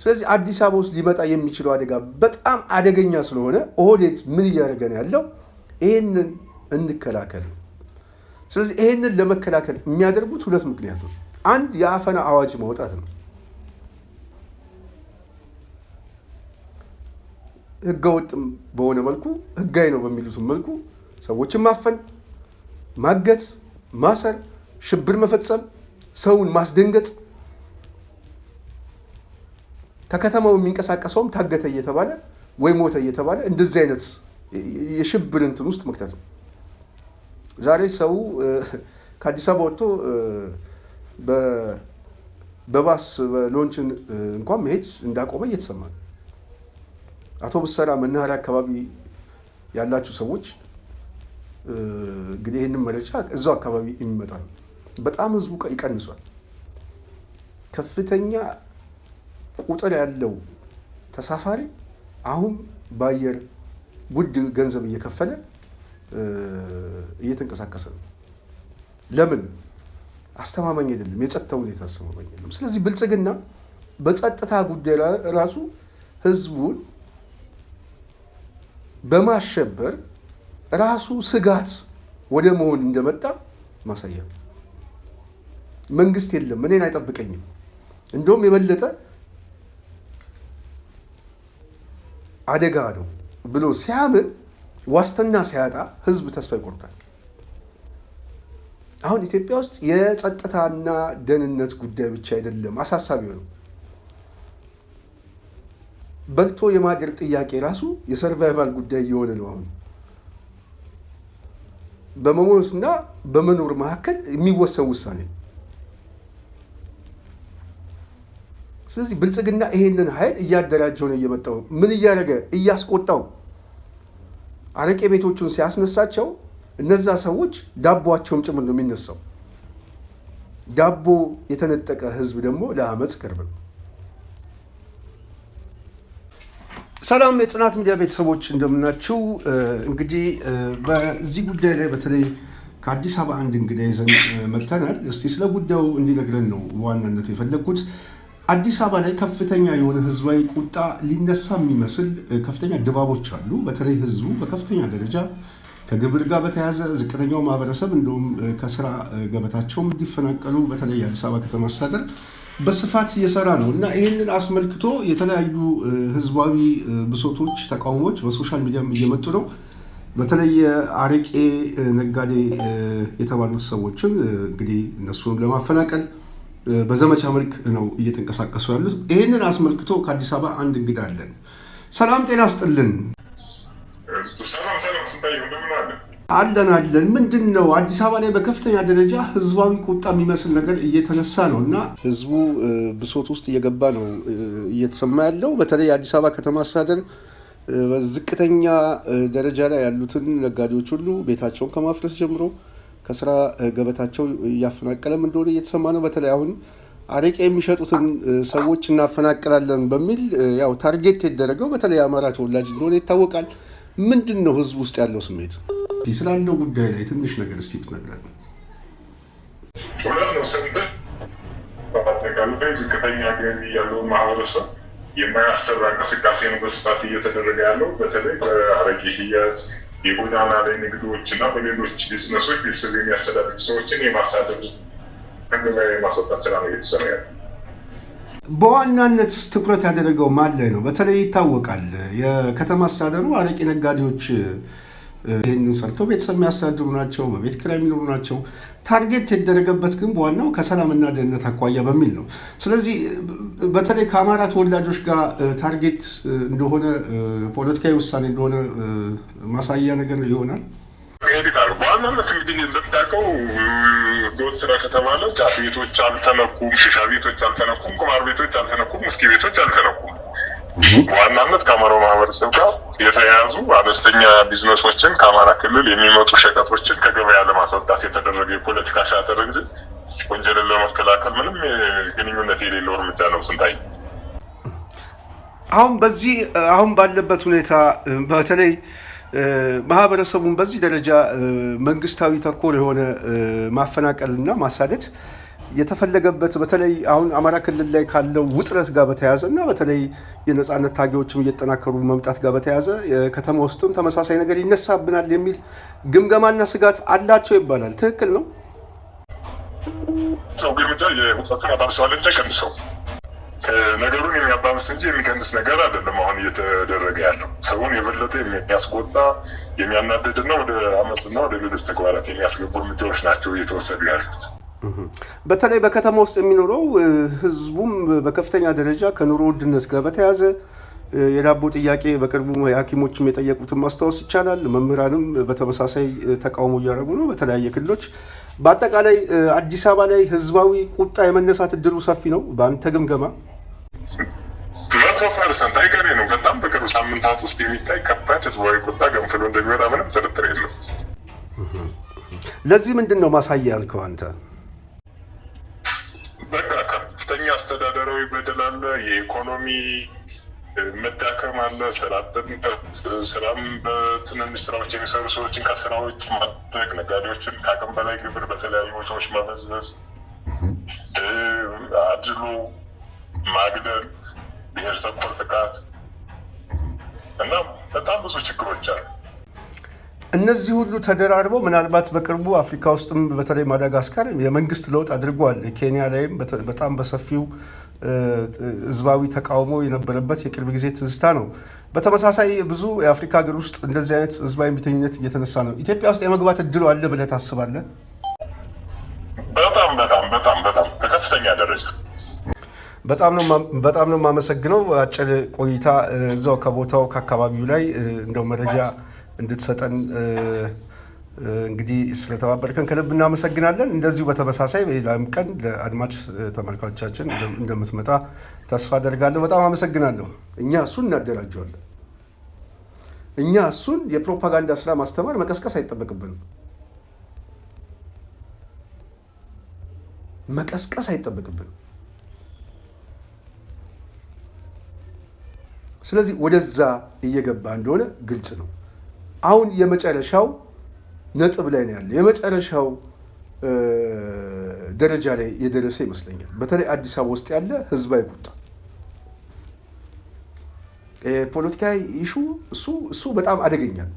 ስለዚህ አዲስ አበባ ውስጥ ሊመጣ የሚችለው አደጋ በጣም አደገኛ ስለሆነ ኦህዴድ ምን እያደረገ ነው ያለው? ይህንን እንከላከል። ስለዚህ ይህንን ለመከላከል የሚያደርጉት ሁለት ምክንያት ነው። አንድ የአፈና አዋጅ ማውጣት ነው። ህገወጥም በሆነ መልኩ ህጋዊ ነው በሚሉት መልኩ ሰዎችን ማፈን፣ ማገት፣ ማሰር፣ ሽብር መፈጸም፣ ሰውን ማስደንገጥ፣ ከከተማው የሚንቀሳቀሰውም ታገተ እየተባለ ወይ ሞተ እየተባለ እንደዚህ አይነት የሽብር እንትን ውስጥ መክተት ነው። ዛሬ ሰው ከአዲስ አበባ ወጥቶ በባስ በሎንችን እንኳን መሄድ እንዳቆመ እየተሰማ ነው። አቶ ብሰራ መናኸሪያ አካባቢ ያላችሁ ሰዎች እንግዲህ ይህንን መረጃ እዛው አካባቢ የሚመጣ ነው። በጣም ህዝቡ ይቀንሷል። ከፍተኛ ቁጥር ያለው ተሳፋሪ አሁን በአየር ውድ ገንዘብ እየከፈለ እየተንቀሳቀሰ ነው። ለምን? አስተማማኝ አይደለም። የጸጥታ ሁኔታ አስተማማኝ አይደለም። ስለዚህ ብልጽግና በጸጥታ ጉዳይ ራሱ ህዝቡን በማሸበር ራሱ ስጋት ወደ መሆን እንደመጣ ማሳያ። መንግስት የለም እኔን አይጠብቀኝም፣ እንደውም የበለጠ አደጋ ነው ብሎ ሲያምን ዋስትና ሲያጣ ህዝብ ተስፋ ይቆርጣል። አሁን ኢትዮጵያ ውስጥ የጸጥታና ደህንነት ጉዳይ ብቻ አይደለም አሳሳቢ ነው። በልቶ የማደር ጥያቄ ራሱ የሰርቫይቫል ጉዳይ እየሆነ ነው። አሁን በመሞትና በመኖር መካከል የሚወሰን ውሳኔ። ስለዚህ ብልጽግና ይሄንን ኃይል እያደራጀው ነው እየመጣው። ምን እያደረገ እያስቆጣው አረቄ ቤቶቹን ሲያስነሳቸው እነዛ ሰዎች ዳቦአቸውም ጭምር ነው የሚነሳው። ዳቦ የተነጠቀ ህዝብ ደግሞ ለአመፅ ቅርብ ነው። ሰላም የጽናት ሚዲያ ቤተሰቦች እንደምናችሁ። እንግዲህ በዚህ ጉዳይ ላይ በተለይ ከአዲስ አበባ አንድ እንግዳ ይዘን መጥተናል። እስቲ ስለ ጉዳዩ እንዲነግረን ነው በዋናነት የፈለግኩት። አዲስ አበባ ላይ ከፍተኛ የሆነ ህዝባዊ ቁጣ ሊነሳ የሚመስል ከፍተኛ ድባቦች አሉ። በተለይ ህዝቡ በከፍተኛ ደረጃ ከግብር ጋር በተያያዘ ዝቅተኛው ማህበረሰብ እንደውም ከስራ ገበታቸውም እንዲፈናቀሉ በተለይ የአዲስ አበባ ከተማ አስተዳደር በስፋት እየሰራ ነው እና ይህንን አስመልክቶ የተለያዩ ህዝባዊ ብሶቶች፣ ተቃውሞች በሶሻል ሚዲያም እየመጡ ነው። በተለይ አረቄ ነጋዴ የተባሉት ሰዎችን እንግዲህ እነሱን ለማፈናቀል በዘመቻ መልክ ነው እየተንቀሳቀሱ ያሉት። ይህንን አስመልክቶ ከአዲስ አበባ አንድ እንግዳ አለን። ሰላም ጤና ስጥልን። አለን ምንድን ነው አዲስ አበባ ላይ በከፍተኛ ደረጃ ህዝባዊ ቁጣ የሚመስል ነገር እየተነሳ ነው እና ህዝቡ ብሶት ውስጥ እየገባ ነው እየተሰማ ያለው። በተለይ የአዲስ አበባ ከተማ አስተዳደር በዝቅተኛ ደረጃ ላይ ያሉትን ነጋዴዎች ሁሉ ቤታቸውን ከማፍረስ ጀምሮ ከስራ ገበታቸው እያፈናቀለም እንደሆነ እየተሰማ ነው። በተለይ አሁን አረቄ የሚሸጡትን ሰዎች እናፈናቅላለን በሚል ያው ታርጌት የተደረገው በተለይ የአማራ ተወላጅ እንደሆነ ይታወቃል። ምንድን ነው ህዝብ ውስጥ ያለው ስሜት? ስላለው ጉዳይ ላይ ትንሽ ነገር እስቲ ትነግረን። ሁለት ነው ሰምተህ በአጠቃላይ ዝቅተኛ ገቢ ያለው ማህበረሰብ የማያሰራ እንቅስቃሴ ነው በስፋት እየተደረገ ያለው። በተለይ በአረቄ ሽያጭ፣ የጎዳና ላይ ንግዶች እና በሌሎች ቢዝነሶች ቤተሰብ የሚያስተዳድሩ ሰዎችን የማሳደግ ከገበያ የማስወጣት ስራ ነው እየተሰራ ያለው። በዋናነት ትኩረት ያደረገው ማን ላይ ነው? በተለይ ይታወቃል የከተማ አስተዳደሩ አረቄ ነጋዴዎች ይህንን ሰርተው ቤተሰብ የሚያስተዳድሩ ናቸው፣ በቤት ኪራይ የሚኖሩ ናቸው። ታርጌት የተደረገበት ግን በዋናው ከሰላምና ደህንነት አኳያ በሚል ነው። ስለዚህ በተለይ ከአማራ ተወላጆች ጋር ታርጌት እንደሆነ ፖለቲካዊ ውሳኔ እንደሆነ ማሳያ ነገር ይሆናል። ሄዲታል በዋናነት እንግዲህ እንደምታውቀው ህገወጥ ስራ ከተባለ ጫት ቤቶች አልተነኩም፣ ሽሻ ቤቶች አልተነኩም፣ ቁማር ቤቶች አልተነኩም፣ ውስኪ ቤቶች አልተነኩም። በዋናነት ከአማራው ማህበረሰብ ጋር የተያያዙ አነስተኛ ቢዝነሶችን ከአማራ ክልል የሚመጡ ሸቀጦችን ከገበያ ለማስወጣት የተደረገ የፖለቲካ ሻጥር እንጂ ወንጀልን ለመከላከል ምንም ግንኙነት የሌለው እርምጃ ነው። ስንታይ አሁን ባለበት ሁኔታ በተለይ ማህበረሰቡን በዚህ ደረጃ መንግስታዊ ተኮር የሆነ ማፈናቀልና ማሳደድ የተፈለገበት በተለይ አሁን አማራ ክልል ላይ ካለው ውጥረት ጋር በተያያዘ እና በተለይ የነጻነት ታጋዮችም እየተጠናከሩ መምጣት ጋር በተያያዘ ከተማ ውስጥም ተመሳሳይ ነገር ይነሳብናል የሚል ግምገማና ስጋት አላቸው ይባላል። ትክክል ነው? ሰው ግምጃ የውጥረቱን አባብሰዋል እንጂ ቀንሰው ነገሩን የሚያባብስ እንጂ የሚቀንስ ነገር አይደለም። አሁን እየተደረገ ያለው ሰውን የበለጠ የሚያስቆጣ የሚያናድድና ወደ አመፅና ወደ ሌሎች ተግባራት የሚያስገቡ እርምጃዎች ናቸው እየተወሰዱ ያሉት። በተለይ በከተማ ውስጥ የሚኖረው ህዝቡም በከፍተኛ ደረጃ ከኑሮ ውድነት ጋር በተያያዘ የዳቦ ጥያቄ በቅርቡ ሐኪሞችም የጠየቁትን ማስታወስ ይቻላል። መምህራንም በተመሳሳይ ተቃውሞ እያደረጉ ነው በተለያየ ክልሎች። በአጠቃላይ አዲስ አበባ ላይ ህዝባዊ ቁጣ የመነሳት እድሉ ሰፊ ነው በአንተ ግምገማ? 100% አይቀሬ ነው። በጣም በቅርብ ሳምንታት ውስጥ የሚታይ ከባድ ህዝባዊ ቁጣ ገንፍሎ እንደሚወጣ ምንም ጥርጥር የለም። ለዚህ ምንድን ነው ማሳያ ያልከው አንተ? በቃ ከፍተኛ አስተዳደራዊ በደል አለ፣ የኢኮኖሚ መዳከም አለ፣ ስራም በትንንሽ ስራዎች የሚሰሩ ሰዎችን ከስራዎች ማድረግ፣ ነጋዴዎችን ከአቅም በላይ ግብር በተለያዩ ወጪዎች መመዝበዝ፣ አድሎ፣ ማግደል፣ ብሔር ተኮር ጥቃት እና በጣም ብዙ ችግሮች አሉ። እነዚህ ሁሉ ተደራርበው ምናልባት በቅርቡ አፍሪካ ውስጥም በተለይ ማዳጋስካር የመንግስት ለውጥ አድርጓል። ኬንያ ላይም በጣም በሰፊው ህዝባዊ ተቃውሞ የነበረበት የቅርብ ጊዜ ትዝታ ነው። በተመሳሳይ ብዙ የአፍሪካ ሀገር ውስጥ እንደዚህ አይነት ህዝባዊ እምቢተኝነት እየተነሳ ነው። ኢትዮጵያ ውስጥ የመግባት እድሉ አለ ብለህ ታስባለህ? በጣም በከፍተኛ ደረጃ። በጣም ነው የማመሰግነው። አጭር ቆይታ እዛው ከቦታው ከአካባቢው ላይ እንደው መረጃ እንድትሰጠን እንግዲህ ስለተባበርከን ከልብ እናመሰግናለን። እንደዚሁ በተመሳሳይ በሌላም ቀን ለአድማጭ ተመልካቾቻችን እንደምትመጣ ተስፋ አደርጋለሁ። በጣም አመሰግናለሁ። እኛ እሱን እናደራጀዋለን። እኛ እሱን የፕሮፓጋንዳ ስራ ማስተማር መቀስቀስ አይጠበቅብንም። ስለዚህ ወደዛ እየገባ እንደሆነ ግልጽ ነው። አሁን የመጨረሻው ነጥብ ላይ ነው ያለ። የመጨረሻው ደረጃ ላይ የደረሰ ይመስለኛል። በተለይ አዲስ አበባ ውስጥ ያለ ህዝባዊ ቁጣ፣ ፖለቲካዊ ኢሹ እሱ በጣም አደገኛ ነው።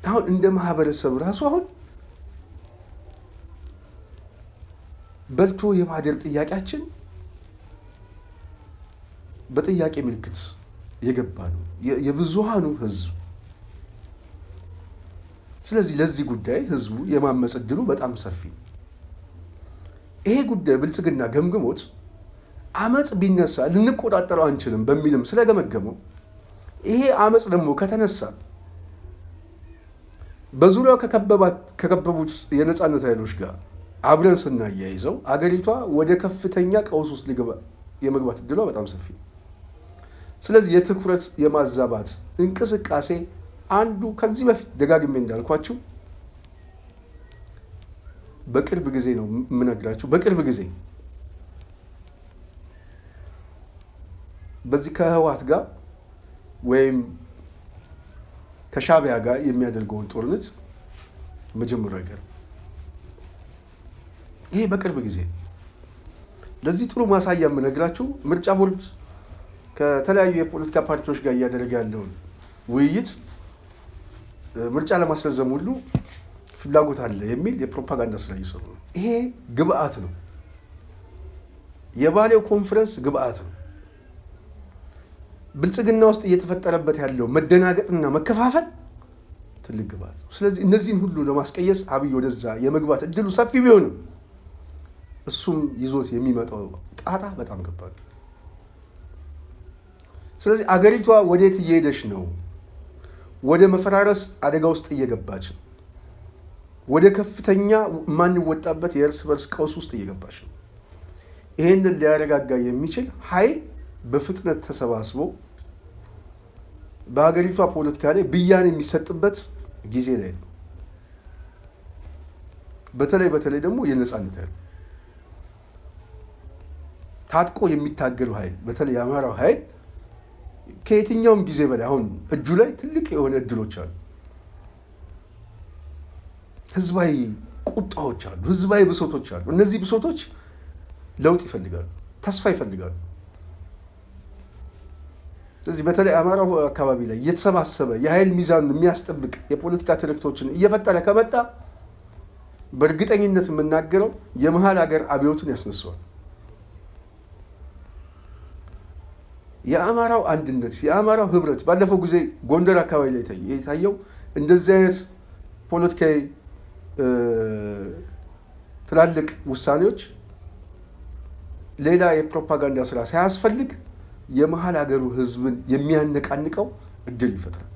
አሁን እንደ ማህበረሰብ ራሱ አሁን በልቶ የማደር ጥያቄያችን በጥያቄ ምልክት የገባ ነው የብዙሃኑ ህዝብ። ስለዚህ ለዚህ ጉዳይ ህዝቡ የማመጽ ዕድሉ በጣም ሰፊ ነው። ይሄ ጉዳይ ብልጽግና ገምግሞት አመጽ ቢነሳ ልንቆጣጠረው አንችልም በሚልም ስለገመገመው ይሄ አመጽ ደግሞ ከተነሳ በዙሪያው ከከበቡት የነጻነት ኃይሎች ጋር አብረን ስናያይዘው አገሪቷ ወደ ከፍተኛ ቀውስ ውስጥ የመግባት ዕድሏ በጣም ሰፊ ነው። ስለዚህ የትኩረት የማዛባት እንቅስቃሴ አንዱ ከዚህ በፊት ደጋግሜ እንዳልኳችሁ በቅርብ ጊዜ ነው የምነግራችሁ። በቅርብ ጊዜ በዚህ ከህወሓት ጋር ወይም ከሻዕቢያ ጋር የሚያደርገውን ጦርነት መጀመሩ አይቀርም። ይሄ በቅርብ ጊዜ ለዚህ ጥሩ ማሳያ የምነግራችሁ ምርጫ ቦርድ ከተለያዩ የፖለቲካ ፓርቲዎች ጋር እያደረገ ያለውን ውይይት ምርጫ ለማስረዘም ሁሉ ፍላጎት አለ የሚል የፕሮፓጋንዳ ስራ እየሰሩ ነው። ይሄ ግብአት ነው። የባሌው ኮንፈረንስ ግብአት ነው። ብልጽግና ውስጥ እየተፈጠረበት ያለው መደናገጥና መከፋፈል ትልቅ ግብአት ነው። ስለዚህ እነዚህን ሁሉ ለማስቀየስ አብይ ወደዛ የመግባት እድሉ ሰፊ ቢሆንም እሱም ይዞት የሚመጣው ጣጣ በጣም ከባድ ነው። ስለዚህ አገሪቷ ወዴት እየሄደች ነው? ወደ መፈራረስ አደጋ ውስጥ እየገባች ነው። ወደ ከፍተኛ የማንወጣበት የእርስ በርስ ቀውስ ውስጥ እየገባች ነው። ይህንን ሊያረጋጋ የሚችል ኃይል በፍጥነት ተሰባስቦ በሀገሪቷ ፖለቲካ ላይ ብያኔ የሚሰጥበት ጊዜ ላይ ነው። በተለይ ደግሞ የነጻነት ኃይል ታጥቆ የሚታገሉ ኃይል በተለይ የአማራው ኃይል ከየትኛውም ጊዜ በላይ አሁን እጁ ላይ ትልቅ የሆነ እድሎች አሉ። ህዝባዊ ቁጣዎች አሉ፣ ህዝባዊ ብሶቶች አሉ። እነዚህ ብሶቶች ለውጥ ይፈልጋሉ፣ ተስፋ ይፈልጋሉ። ስለዚህ በተለይ አማራው አካባቢ ላይ የተሰባሰበ የኃይል ሚዛኑን የሚያስጠብቅ የፖለቲካ ትርክቶችን እየፈጠረ ከመጣ በእርግጠኝነት የምናገረው የመሀል ሀገር አብዮትን ያስነሳዋል። የአማራው አንድነት፣ የአማራው ህብረት ባለፈው ጊዜ ጎንደር አካባቢ ላይ የታየው እንደዚህ አይነት ፖለቲካዊ ትላልቅ ውሳኔዎች ሌላ የፕሮፓጋንዳ ስራ ሳያስፈልግ የመሀል ሀገሩ ህዝብን የሚያነቃንቀው እድል ይፈጥራል።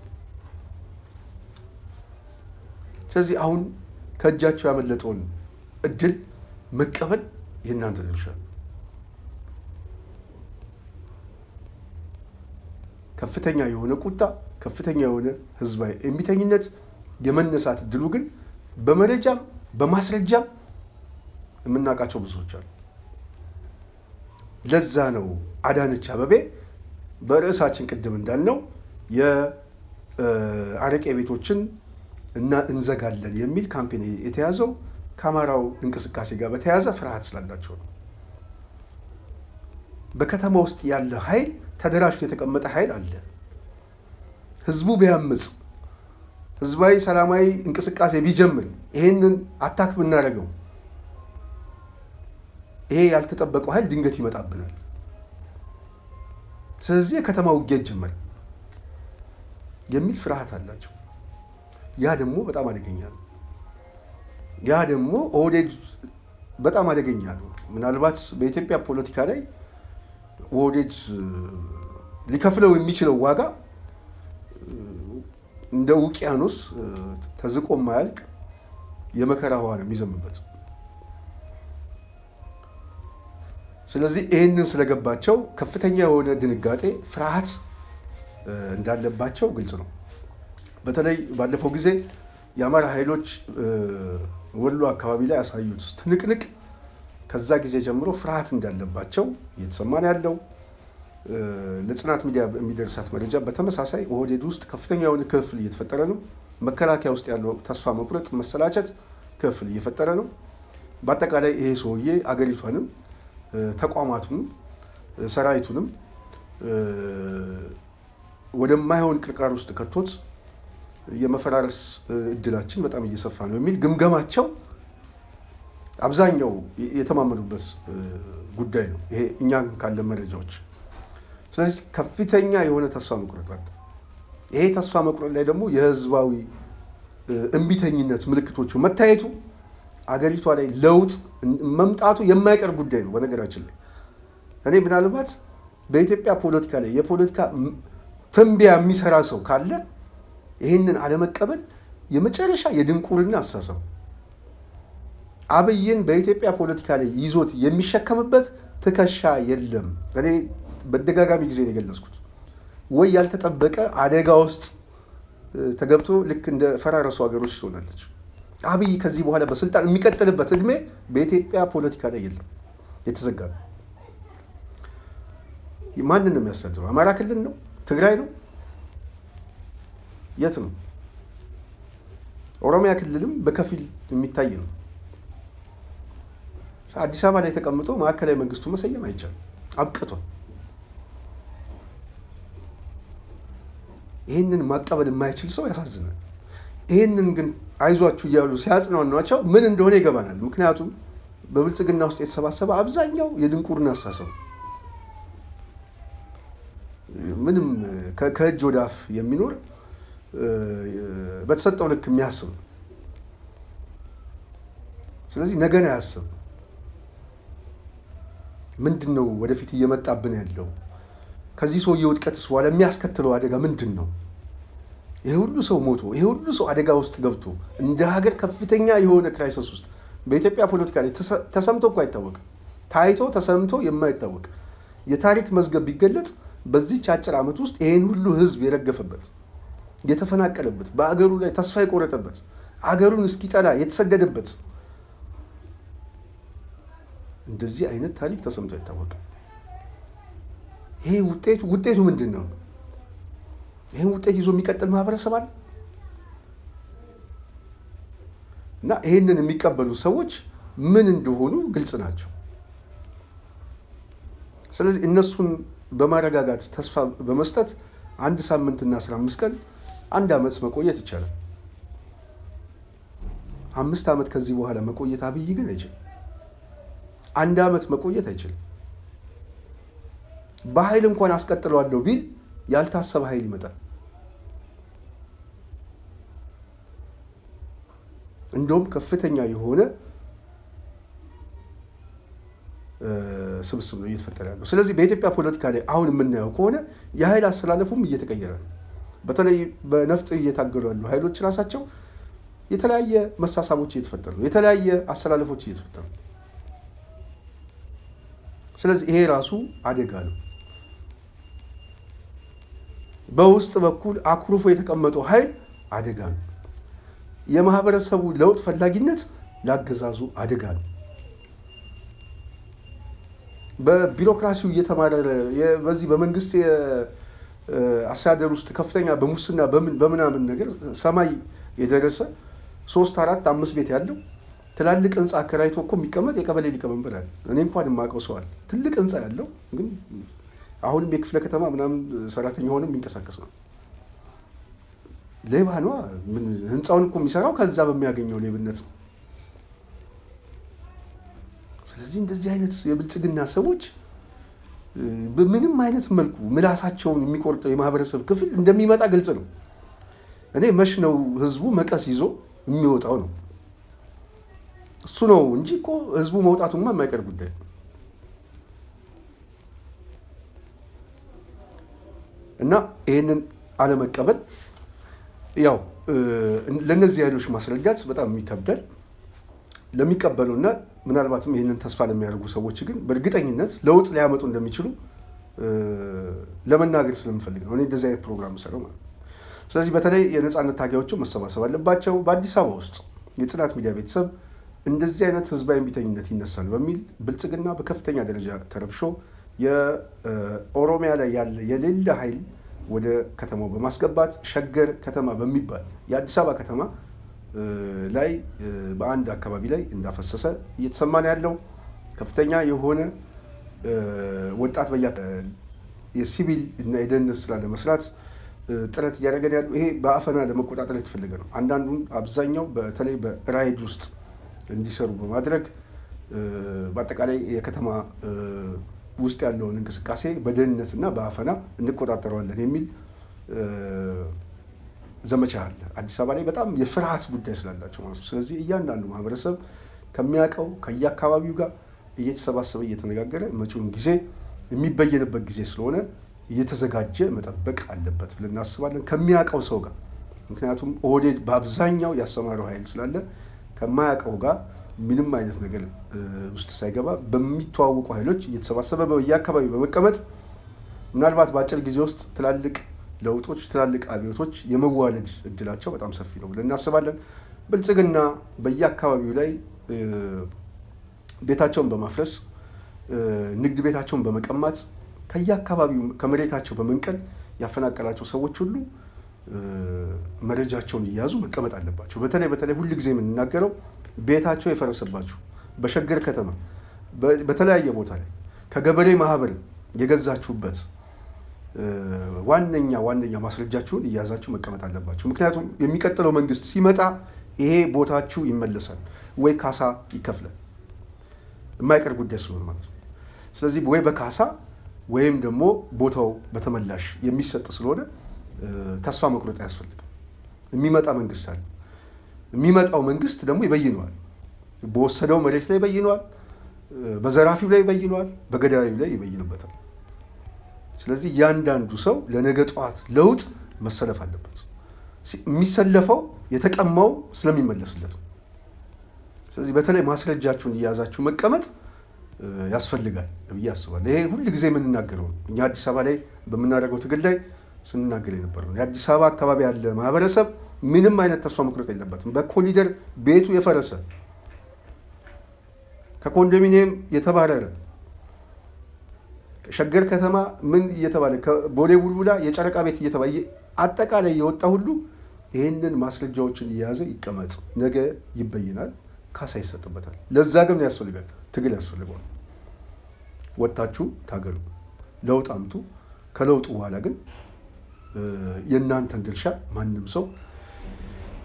ስለዚህ አሁን ከእጃቸው ያመለጠውን እድል መቀበል የእናንተ ድርሻ ነው። ከፍተኛ የሆነ ቁጣ፣ ከፍተኛ የሆነ ህዝባዊ እምቢተኝነት የመነሳት እድሉ ግን በመረጃም በማስረጃም የምናውቃቸው ብዙዎች አሉ። ለዛ ነው አዳነች አበቤ በርዕሳችን ቅድም እንዳልነው የአረቄ ቤቶችን እንዘጋለን የሚል ካምፔን የተያዘው ከአማራው እንቅስቃሴ ጋር በተያያዘ ፍርሃት ስላላቸው ነው። በከተማ ውስጥ ያለ ኃይል ተደራጅቶ የተቀመጠ ኃይል አለ። ህዝቡ ቢያምፅ፣ ህዝባዊ ሰላማዊ እንቅስቃሴ ቢጀምር፣ ይሄንን አታክ ብናደርገው ይሄ ያልተጠበቀው ኃይል ድንገት ይመጣብናል። ስለዚህ የከተማ ውጊያ ይጀመራል የሚል ፍርሃት አላቸው። ያ ደግሞ በጣም አደገኛ ነው። ያ ደግሞ ኦህዴድ በጣም አደገኛ ነው። ምናልባት በኢትዮጵያ ፖለቲካ ላይ ኦህዴድ ሊከፍለው የሚችለው ዋጋ እንደ ውቅያኖስ ተዝቆ የማያልቅ የመከራ ውሃ ነው የሚዘምበት። ስለዚህ ይህንን ስለገባቸው ከፍተኛ የሆነ ድንጋጤ፣ ፍርሃት እንዳለባቸው ግልጽ ነው። በተለይ ባለፈው ጊዜ የአማራ ኃይሎች ወሎ አካባቢ ላይ ያሳዩት ትንቅንቅ ከዛ ጊዜ ጀምሮ ፍርሃት እንዳለባቸው እየተሰማን ያለው ለጽናት ሚዲያ የሚደርሳት መረጃ በተመሳሳይ ኦህዴድ ውስጥ ከፍተኛ የሆነ ክፍል እየተፈጠረ ነው። መከላከያ ውስጥ ያለው ተስፋ መቁረጥ፣ መሰላቸት ክፍል እየፈጠረ ነው። በአጠቃላይ ይሄ ሰውዬ አገሪቷንም ተቋማቱንም ሰራዊቱንም ወደማይሆን ቅርቃር ውስጥ ከቶት የመፈራረስ እድላችን በጣም እየሰፋ ነው የሚል ግምገማቸው አብዛኛው የተማመኑበት ጉዳይ ነው። ይሄ እኛ ካለ መረጃዎች። ስለዚህ ከፍተኛ የሆነ ተስፋ መቁረጥ አለ። ይሄ ተስፋ መቁረጥ ላይ ደግሞ የህዝባዊ እምቢተኝነት ምልክቶቹ መታየቱ አገሪቷ ላይ ለውጥ መምጣቱ የማይቀር ጉዳይ ነው። በነገራችን ላይ እኔ ምናልባት በኢትዮጵያ ፖለቲካ ላይ የፖለቲካ ትንበያ የሚሰራ ሰው ካለ ይህንን አለመቀበል የመጨረሻ የድንቁርና አስተሳሰብ። አብይን በኢትዮጵያ ፖለቲካ ላይ ይዞት የሚሸከምበት ትከሻ የለም። እኔ በደጋጋሚ ጊዜ ነው የገለጽኩት። ወይ ያልተጠበቀ አደጋ ውስጥ ተገብቶ ልክ እንደ ፈራረሱ ሀገሮች ትሆናለች። አብይ ከዚህ በኋላ በስልጣን የሚቀጥልበት እድሜ በኢትዮጵያ ፖለቲካ ላይ የለም፣ የተዘጋ ነው። ማንን ነው የሚያሳድረው? አማራ ክልል ነው? ትግራይ ነው? የት ነው? ኦሮሚያ ክልልም በከፊል የሚታይ ነው። አዲስ አበባ ላይ ተቀምጦ ማዕከላዊ መንግስቱ መሰየም አይቻልም፣ አብቅቷል። ይህንን ማቀበል የማይችል ሰው ያሳዝናል። ይህንን ግን አይዟችሁ እያሉ ሲያጽናኗቸው ምን እንደሆነ ይገባናል። ምክንያቱም በብልጽግና ውስጥ የተሰባሰበ አብዛኛው የድንቁርና አስተሳሰብ ምንም ከእጅ ወደ አፍ የሚኖር በተሰጠው ልክ የሚያስብ ነው። ስለዚህ ነገን አያስብ። ምንድን ነው ወደፊት እየመጣብን ያለው? ከዚህ ሰውዬ ውድቀትስ በኋላ የሚያስከትለው አደጋ ምንድን ነው? ይሄ ሁሉ ሰው ሞቶ ይሄ ሁሉ ሰው አደጋ ውስጥ ገብቶ እንደ ሀገር ከፍተኛ የሆነ ክራይሲስ ውስጥ በኢትዮጵያ ፖለቲካ ላይ ተሰምቶ እኮ አይታወቅም። ታይቶ ተሰምቶ የማይታወቅ የታሪክ መዝገብ ቢገለጥ በዚህች አጭር ዓመት ውስጥ ይህን ሁሉ ህዝብ የረገፈበት የተፈናቀለበት በአገሩ ላይ ተስፋ የቆረጠበት አገሩን እስኪጠላ የተሰደደበት እንደዚህ አይነት ታሪክ ተሰምቶ አይታወቅም። ይሄ ውጤቱ ምንድን ነው? ይህን ውጤት ይዞ የሚቀጥል ማህበረሰብ አለ እና ይህንን የሚቀበሉ ሰዎች ምን እንደሆኑ ግልጽ ናቸው። ስለዚህ እነሱን በማረጋጋት ተስፋ በመስጠት 1 ሳምንትና 15 ቀን 1 ዓመት መቆየት ይቻላል። 5 ዓመት ከዚህ በኋላ መቆየት አብይ ግን አይችልም። 1 ዓመት መቆየት አይችልም። በኃይል እንኳን አስቀጥለዋለሁ ቢል ያልታሰበ ኃይል ይመጣል። እንደውም ከፍተኛ የሆነ ስብስብ ነው እየተፈጠረ ያለው። ስለዚህ በኢትዮጵያ ፖለቲካ ላይ አሁን የምናየው ከሆነ የኃይል አስተላለፉም እየተቀየረ ነው። በተለይ በነፍጥ እየታገሉ ያሉ ኃይሎች ራሳቸው የተለያየ መሳሳቦች እየተፈጠሩ ነው። የተለያየ አስተላለፎች እየተፈጠሩ ነው። ስለዚህ ይሄ ራሱ አደጋ ነው። በውስጥ በኩል አኩርፎ የተቀመጠው ኃይል አደጋ ነው። የማህበረሰቡ ለውጥ ፈላጊነት ላገዛዙ አደጋ ነው። በቢሮክራሲው እየተማረረ በዚህ በመንግስት አስተዳደር ውስጥ ከፍተኛ በሙስና በምናምን ነገር ሰማይ የደረሰ 3፣ 4፣ 5 ቤት ያለው ትላልቅ ህንፃ አከራይቶ እኮ የሚቀመጥ የቀበሌ ሊቀመንበር አለ። እኔ እንኳን የማውቀው ሰው አለ። ትልቅ ህንፃ ያለው ግን አሁንም የክፍለ ከተማ ምናምን ሰራተኛ ሆኖ የሚንቀሳቀስ ነው። ሌባ ነው። ህንፃውን እኮ የሚሰራው ከዛ በሚያገኘው ሌብነት ነው። ስለዚህ እንደዚህ አይነት የብልጽግና ሰዎች በምንም አይነት መልኩ ምላሳቸውን የሚቆርጠው የማህበረሰብ ክፍል እንደሚመጣ ግልጽ ነው። እኔ መች ነው ህዝቡ መቀስ ይዞ የሚወጣው ነው እሱ ነው እንጂ እኮ ህዝቡ መውጣቱማ የማይቀር ጉዳይ ነው። እና ይህንን አለመቀበል ያው ለነዚህ ኃይሎች ማስረዳት በጣም ይከብዳል። ለሚቀበሉና ምናልባትም ይህንን ተስፋ ለሚያደርጉ ሰዎች ግን በእርግጠኝነት ለውጥ ሊያመጡ እንደሚችሉ ለመናገር ስለምፈልግ ነው እኔ እንደዚህ አይነት ፕሮግራም ሰራው ማለት ነው። ስለዚህ በተለይ የነጻነት ታጋዮችን መሰባሰብ አለባቸው። በአዲስ አበባ ውስጥ የጽናት ሚዲያ ቤተሰብ እንደዚህ አይነት ህዝባዊ እምቢተኝነት ይነሳል በሚል ብልጽግና በከፍተኛ ደረጃ ተረብሾ የኦሮሚያ ላይ ያለ የሌለ ኃይል ወደ ከተማው በማስገባት ሸገር ከተማ በሚባል የአዲስ አበባ ከተማ ላይ በአንድ አካባቢ ላይ እንዳፈሰሰ እየተሰማ ነው ያለው። ከፍተኛ የሆነ ወጣት የሲቪል እና የደህንነት ስራ ለመስራት ጥረት እያደረገ ያለው ይሄ በአፈና ለመቆጣጠር የተፈለገ ነው። አንዳንዱን አብዛኛው በተለይ በራይድ ውስጥ እንዲሰሩ በማድረግ በአጠቃላይ የከተማ ውስጥ ያለውን እንቅስቃሴ በደህንነትና በአፈና እንቆጣጠረዋለን የሚል ዘመቻ አለ። አዲስ አበባ ላይ በጣም የፍርሃት ጉዳይ ስላላቸው ማለት ነው። ስለዚህ እያንዳንዱ ማህበረሰብ ከሚያውቀው ከየአካባቢው ጋር እየተሰባሰበ እየተነጋገረ መጪውን ጊዜ የሚበየንበት ጊዜ ስለሆነ እየተዘጋጀ መጠበቅ አለበት ብለን እናስባለን ከሚያውቀው ሰው ጋር። ምክንያቱም ኦህዴድ በአብዛኛው ያሰማረው ኃይል ስላለ ከማያውቀው ጋር ምንም አይነት ነገር ውስጥ ሳይገባ በሚተዋወቁ ኃይሎች እየተሰባሰበ በየአካባቢው በመቀመጥ ምናልባት በአጭር ጊዜ ውስጥ ትላልቅ ለውጦች ትላልቅ አብዮቶች የመዋለድ እድላቸው በጣም ሰፊ ነው ብለን እናስባለን። ብልጽግና በየአካባቢው ላይ ቤታቸውን በማፍረስ ንግድ ቤታቸውን በመቀማት ከየአካባቢው ከመሬታቸው በመንቀል ያፈናቀላቸው ሰዎች ሁሉ መረጃቸውን እያያዙ መቀመጥ አለባቸው። በተለይ ሁል ጊዜ የምንናገረው ቤታቸው የፈረሰባችሁ በሸገር ከተማ በተለያየ ቦታ ላይ ከገበሬ ማህበር የገዛችሁበት ዋነኛ ማስረጃችሁን እያያዛችሁ መቀመጥ አለባችሁ። ምክንያቱም የሚቀጥለው መንግስት ሲመጣ ይሄ ቦታችሁ ይመለሳል ወይ ካሳ ይከፍላል የማይቀር ጉዳይ ስለሆነ ማለት ነው። ስለዚህ ወይ በካሳ ወይም ደግሞ ቦታው በተመላሽ የሚሰጥ ስለሆነ ተስፋ መቁረጥ አያስፈልግም። የሚመጣ መንግስት አለ። የሚመጣው መንግስት ደግሞ ይበይነዋል። በወሰደው መሬት ላይ ይበይነዋል፣ በዘራፊው ላይ ይበይነዋል፣ በገዳዩ ላይ ይበይንበታል። ስለዚህ እያንዳንዱ ሰው ለነገ ጠዋት ለውጥ መሰለፍ አለበት። የሚሰለፈው የተቀማው ስለሚመለስለት ነው። ስለዚህ በተለይ ማስረጃችሁን እያያዛችሁ መቀመጥ ያስፈልጋል ብዬ አስባለሁ። ይሄ ሁሉ ጊዜ የምንናገረው ነው። እኛ አዲስ አበባ ላይ በምናደርገው ትግል ላይ ስንናገር የነበረው የአዲስ አበባ አካባቢ ያለ ማህበረሰብ ምንም አይነት ተስፋ መቁረጥ የለበትም። በኮሊደር ቤቱ የፈረሰ ከኮንዶሚኒየም የተባረረ ሸገር ከተማ ምን እየተባለ ከቦሌ ቡልቡላ የጨረቃ ቤት እየተባለ አጠቃላይ የወጣ ሁሉ ይህንን ማስረጃዎችን እየያዘ ይቀመጥ። ነገ ይበይናል፣ ካሳ ይሰጥበታል። ለዛ ግን ያስፈልጋል፣ ትግል ያስፈልገዋል። ወጣችሁ ታገሉ፣ ለውጥ አምጡ። ከለውጡ በኋላ ግን የእናንተን ድርሻ ማንም ሰው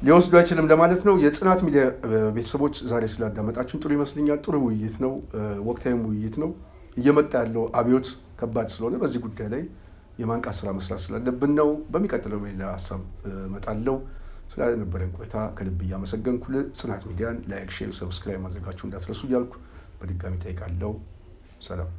ሊወስዱ አይችልም ለማለት ነው። የጽናት ሚዲያ ቤተሰቦች ዛሬ ስላዳመጣችሁን ጥሩ ይመስለኛል። ጥሩ ውይይት ነው፣ ወቅታዊም ውይይት ነው። እየመጣ ያለው አብዮት ከባድ ስለሆነ በዚህ ጉዳይ ላይ የማንቃት ስራ መስራት ስላለብን ነው። በሚቀጥለው ሌላ ሀሳብ እመጣለሁ። ስለነበረን ቆይታ ከልብ እያመሰገንኩ ጽናት ሚዲያን ላይክ፣ ሼር፣ ሰብስክራይብ ማድረጋችሁ እንዳትረሱ እያልኩ በድጋሚ ጠይቃለሁ። ሰላም።